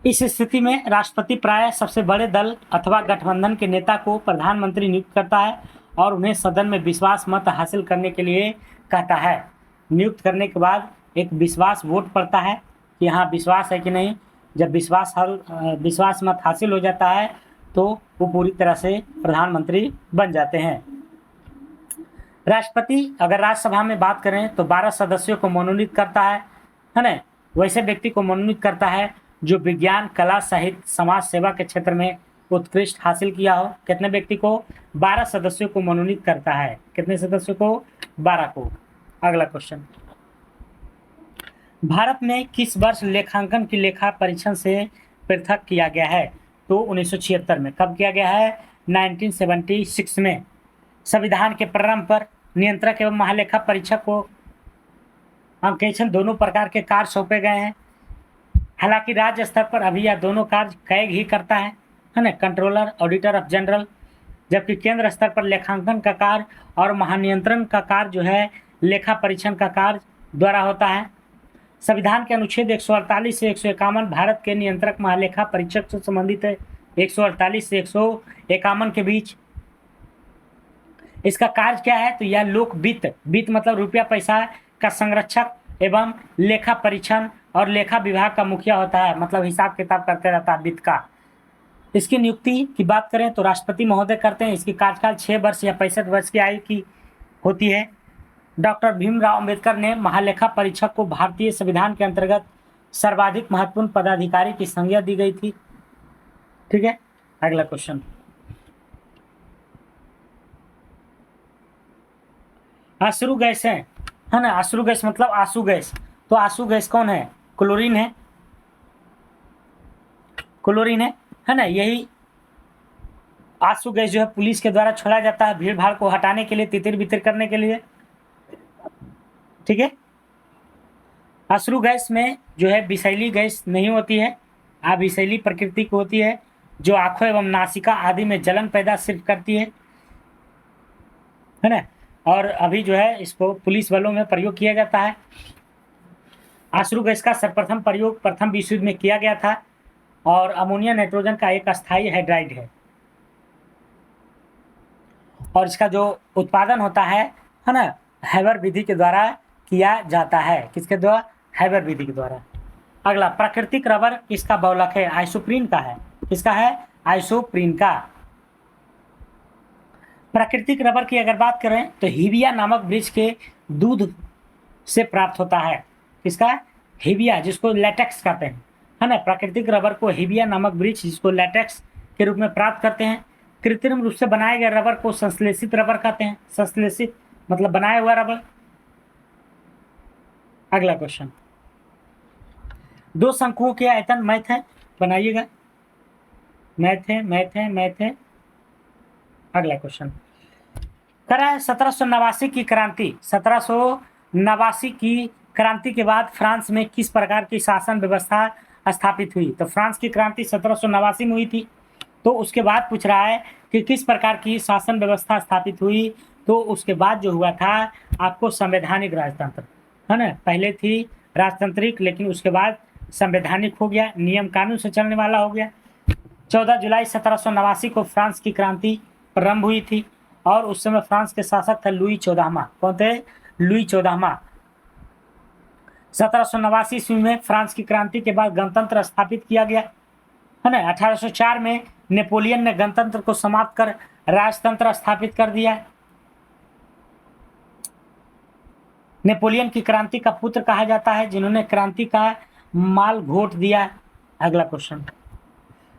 इस स्थिति में राष्ट्रपति प्रायः सबसे बड़े दल अथवा गठबंधन के नेता को प्रधानमंत्री नियुक्त करता है और उन्हें सदन में विश्वास मत हासिल करने के लिए कहता है। नियुक्त करने के बाद एक विश्वास वोट पड़ता है कि हाँ विश्वास है कि नहीं। जब विश्वास मत हासिल हो जाता है तो वो पूरी तरह से प्रधानमंत्री बन जाते हैं। राष्ट्रपति अगर राज्यसभा में बात करें तो 12 सदस्यों को मनोनीत करता है ना। वैसे व्यक्ति को मनोनीत करता है जो विज्ञान, कला, साहित्य, समाज सेवा के क्षेत्र में उत्कृष्ट हासिल किया हो। कितने व्यक्ति को? 12 सदस्यों को मनोनीत करता है। कितने सदस्यों को? 12 को। अगला क्वेश्चन, भारत में किस वर्ष लेखांकन की लेखा परीक्षण से पृथक किया गया है? तो 1976 में। कब किया गया है? 1976 में। संविधान के प्रारंभ पर नियंत्रक एवं महालेखा परीक्षक को अंकेक्षण दोनों प्रकार के कार्य सौंपे गए हैं। हालांकि राज्य स्तर पर अभी यह दोनों कार्य कैग ही करता है ना, कंट्रोलर, ऑडिटर ऑफ जनरल। जबकि केंद्र स्तर पर लेखांकन का कार्य और महानियंत्रण का कार्य जो है लेखा परीक्षण का कार्य द्वारा होता है। संविधान के अनुच्छेद 148 से 151 भारत के नियंत्रक महालेखा परीक्षक से संबंधित है। 148 से 151 के बीच इसका कार्य क्या है? तो यह लोक वित्त मतलब रुपया पैसा का संरक्षक एवं लेखा परीक्षण और लेखा विभाग का मुखिया होता है, मतलब हिसाब किताब करते रहता है वित्त का। इसकी नियुक्ति की बात करें तो राष्ट्रपति महोदय करते हैं। इसकी कार्यकाल 6 वर्ष या 65 वर्ष की आयु की होती है। डॉक्टर भीमराव अंबेडकर ने महालेखा परीक्षक को भारतीय संविधान के अंतर्गत सर्वाधिक महत्वपूर्ण पदाधिकारी की संज्ञा दी गई थी, ठीक है। अगला क्वेश्चन, अश्रु गैस है ना। अश्रु गैस मतलब आंसू गैस। तो आंसू गैस कौन है? क्लोरीन है, क्लोरीन है ना। यही आंसू गैस जो है पुलिस के द्वारा छोड़ा जाता है भीड़ भाड़ को हटाने के लिए, तितिर बितिर करने के लिए, ठीक है। अश्रु गैस में जो है विषैली गैस नहीं होती है, अविषैली प्रकृति की होती है, जो आंखों एवं नासिका आदि में जलन पैदा सिर्फ करती है ना। और अभी जो है इसको पुलिस बलों में प्रयोग किया जाता है। अश्रु गैस का सर्वप्रथम प्रयोग प्रथम विश्व युद्ध में किया गया था और अमोनिया नाइट्रोजन का एक अस्थायी हाइड्राइड है। और इसका जो उत्पादन होता है ना, हैबर विधि के द्वारा किया जाता है। किसके द्वारा? हैबर विधि के द्वारा। अगला, प्राकृतिक रबर किसका बहुलक है? आइसोप्रीन का है। किसका है? आइसोप्रीन का। प्राकृतिक रबर की अगर बात करें तो हिबिया नामक वृक्ष के दूध से प्राप्त होता है। किसका? हिबिया, जिसको लेटेक्स कहते हैं, है ना। प्राकृतिक रबर को हेबिया नामक वृक्ष जिसको लैटेक्स के रूप में प्राप्त करते हैं। कृत्रिम रूप से बनाए गए रबर को संश्लेषित रबर कहते हैं। संश्लेषित मतलब बनाया हुआ रबर। अगला क्वेश्चन, दो शंकुओं के आयतन मैथ है, बनाइएगा। मैथ है। अगला क्वेश्चन करा है 1789 की क्रांति। 1789 की क्रांति के बाद फ्रांस में किस प्रकार की शासन व्यवस्था स्थापित हुई? तो फ्रांस की क्रांति 1789 में हुई थी, तो उसके बाद पूछ रहा है कि किस प्रकार की शासन व्यवस्था स्थापित हुई। तो उसके बाद जो हुआ था आपको संवैधानिक राजतंत्र, है ना। पहले थी राजतंत्रिक, लेकिन उसके बाद संवैधानिक हो गया, नियम कानून से चलने वाला हो गया। 14 जुलाई 1789 को फ्रांस की क्रांति प्रारंभ हुई थी और उस समय फ्रांस के शासक थे लुई 14वां। कौन थे? लुई 14वां। 1789 ईस्वी में फ्रांस की क्रांति के बाद गणतंत्र स्थापित किया गया, है ना। 1804 में नेपोलियन ने गणतंत्र को समाप्त कर राजतंत्र स्थापित कर दिया। नेपोलियन की क्रांति का पुत्र कहा जाता है जिन्होंने क्रांति का माल घोट दिया। अगला क्वेश्चन,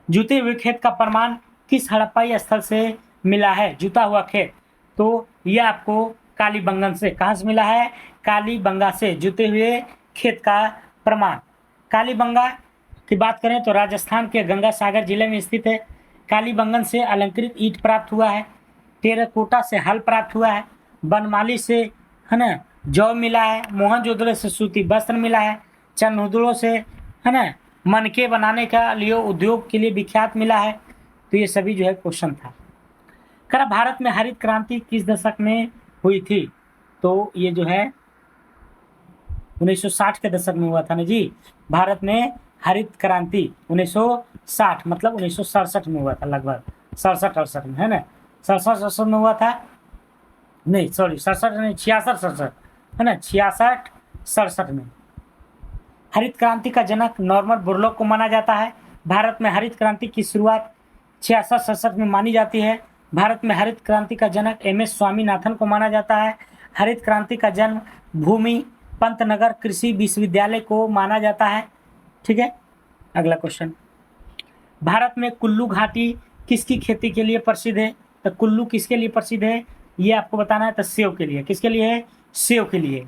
जूते हुए खेत का प्रमाण किस हड़प्पाई स्थल से मिला है? जूता हुआ खेत, तो यह आपको कालीबंगन से, कहाँ से मिला है? कालीबंगा से जूते हुए खेत का प्रमाण। कालीबंगा की बात करें तो राजस्थान के गंगा सागर जिले में स्थित है। कालीबंगन से अलंकृत ईंट प्राप्त हुआ है। टेराकोटा से हल प्राप्त हुआ है। बनमाली से, है ना, जौ मिला है। मोहनजोदड़ो से सूती वस्त्र मिला है। चंदुदड़ो से, है ना, मनके बनाने का लिए उद्योग के लिए विख्यात मिला है। तो ये सभी जो है क्वेश्चन था। कर भारत में हरित क्रांति किस दशक में हुई थी? तो ये जो है 1960 के दशक में हुआ था ना जी। भारत में हरित क्रांति 1960 मतलब 1967 में हुआ था, लगभग 67-68 में, है ना। 67-68 में हुआ था, नहीं सॉरी 67 नहीं 66-67, है ना, 66-67 में। हरित क्रांति का जनक नॉर्मन बोरलॉग को माना जाता है। भारत में हरित क्रांति की शुरुआत 66-67 में मानी जाती है। भारत में हरित क्रांति का जनक MS स्वामीनाथन को माना जाता है। हरित क्रांति का जन्म भूमि पंतनगर कृषि विश्वविद्यालय को माना जाता है। ठीक है। अगला क्वेश्चन, भारत में कुल्लू घाटी किसकी खेती के लिए प्रसिद्ध है? तो कुल्लू किसके लिए प्रसिद्ध है ये आपको बताना है। तो सेव के लिए। किसके लिए है? सेव के लिए।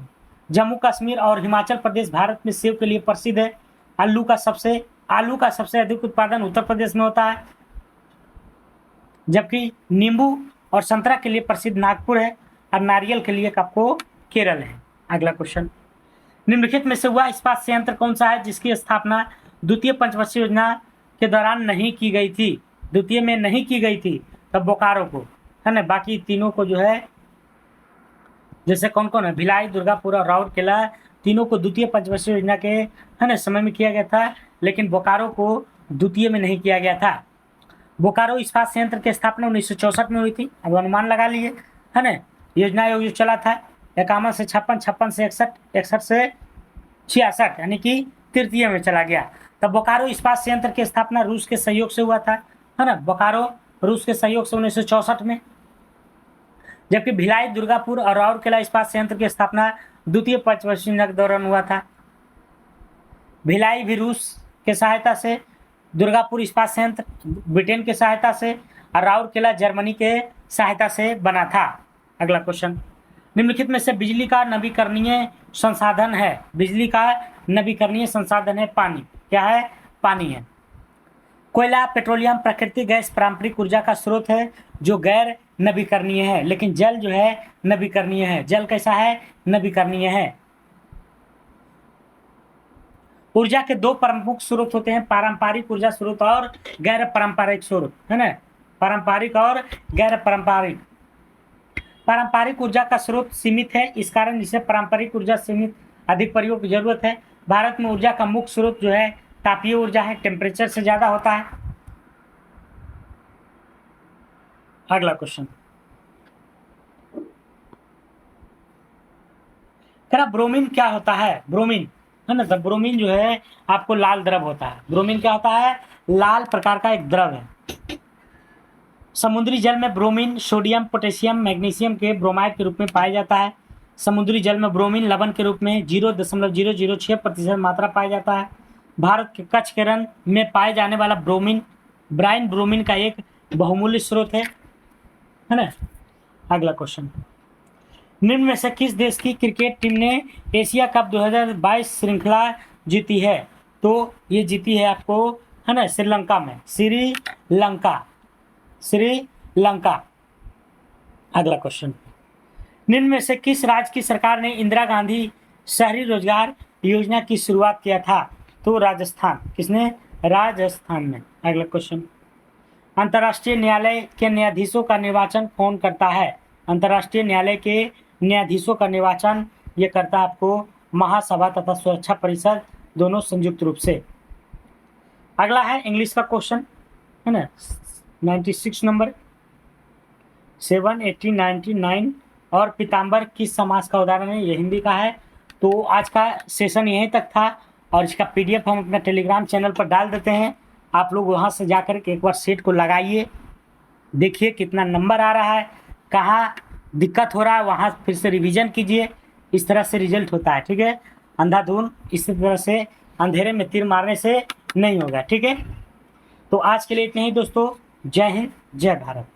जम्मू कश्मीर और हिमाचल प्रदेश भारत में सेव के लिए प्रसिद्ध है। आलू का सबसे अधिक उत्पादन उत्तर प्रदेश में होता है, जबकि नींबू और संतरा के लिए प्रसिद्ध नागपुर है और नारियल के लिए आपको केरल है। अगला क्वेश्चन, निम्नलिखित में से वह इस्पात संयंत्र कौन सा है जिसकी स्थापना द्वितीय पंचवर्षीय योजना के दौरान नहीं की गई थी? द्वितीय में नहीं की गई थी, तब बोकारो को, है ना। बाकी तीनों को जो है, जैसे कौन कौन है, भिलाई, दुर्गापुर और राउरकेला, तीनों को द्वितीय पंचवर्षीय योजना के, है ना, समय में किया गया था, लेकिन बोकारो को द्वितीय में नहीं किया गया था। बोकारो इस्पात संयंत्र की स्थापना 1964 में हुई थी। अब अनुमान लगा लिए, है ना। योजना आयोग जो चला था 51 से 56, 56 से 61, 61 से 66, यानी कि तृतीय में चला गया। तब बोकारो इस्पात संयंत्र की स्थापना रूस के सहयोग से हुआ था, है ना। बोकारो रूस के सहयोग से 1964 में, जबकि भिलाई, दुर्गापुर और राउरकेला इस्पात संयंत्र की स्थापना द्वितीय पंचवर्षीय योजना के दौरान हुआ था। भिलाई भी रूस के सहायता से, दुर्गापुर इस्पात संयंत्र ब्रिटेन के सहायता से और राउरकेला जर्मनी के सहायता से बना था। अगला क्वेश्चन, निम्नलिखित में से बिजली का नवीकरणीय संसाधन है? बिजली का नवीकरणीय संसाधन है पानी। क्या है? पानी है। कोयला, पेट्रोलियम, प्राकृतिक गैस पारंपरिक ऊर्जा का स्रोत है जो गैर नवीकरणीय है, लेकिन जल जो है नवीकरणीय है। जल कैसा है? नवीकरणीय है। ऊर्जा के दो प्रमुख स्रोत होते हैं, पारंपरिक ऊर्जा स्रोत और गैर पारंपरिक स्रोत, है ना। पारंपरिक और गैर पारंपरिक। पारंपरिक ऊर्जा का स्रोत सीमित है, इस कारण इसे पारंपरिक ऊर्जा सीमित अधिक प्रयोग की जरूरत है। भारत में ऊर्जा का मुख्य स्रोत जो है तापीय ऊर्जा है, टेम्परेचर से ज्यादा होता है। अगला क्वेश्चन, ब्रोमीन क्या होता है? ब्रोमीन, है ना। तो ब्रोमीन जो है आपको लाल द्रव होता है। ब्रोमीन क्या होता है? लाल प्रकार का एक द्रव है। समुद्री जल में ब्रोमीन सोडियम, पोटेशियम, मैग्नीशियम के ब्रोमाइड के रूप में पाया जाता है। समुद्री जल में ब्रोमीन लवण के रूप में 0.006% मात्रा पाया जाता है। भारत के कच्छ के रण में पाए जाने वाला ब्राइन ब्रोमीन का एक बहुमूल्य स्रोत है ना। अगला क्वेश्चन, निम्न में से किस देश की क्रिकेट टीम ने एशिया कप 2022 श्रृंखला जीती है? तो ये जीती है आपको है ना श्रीलंका में, श्रीलंका। अगला क्वेश्चन, निम्न में से किस राज्य की सरकार ने इंदिरा गांधी शहरी रोजगार योजना की शुरुआत किया था? तो राजस्थान। किसने? राजस्थान में। अगला क्वेश्चन, अंतर्राष्ट्रीय न्यायालय के न्यायाधीशों का निर्वाचन कौन करता है? अंतर्राष्ट्रीय न्यायालय के न्यायाधीशों का निर्वाचन ये करता है आपको महासभा तथा सुरक्षा परिषद, दोनों संयुक्त रूप से। अगला है इंग्लिश का क्वेश्चन है ना, 96 नंबर, 7, 80, 99। और पीताम्बर किस समास का उदाहरण है? ये हिंदी का है। तो आज का सेशन यहीं तक था और इसका पीडीएफ हम अपना टेलीग्राम चैनल पर डाल देते हैं। आप लोग वहाँ से जाकर के एक बार सेट को लगाइए, देखिए कितना नंबर आ रहा है, कहाँ दिक्कत हो रहा है, वहाँ फिर से रिवीजन कीजिए। इस तरह से रिजल्ट होता है, ठीक है। अंधाधुन इसी तरह से अंधेरे में तीर मारने से नहीं होगा, ठीक है। तो आज के लिए इतना ही दोस्तों। जय हिंद, जय भारत।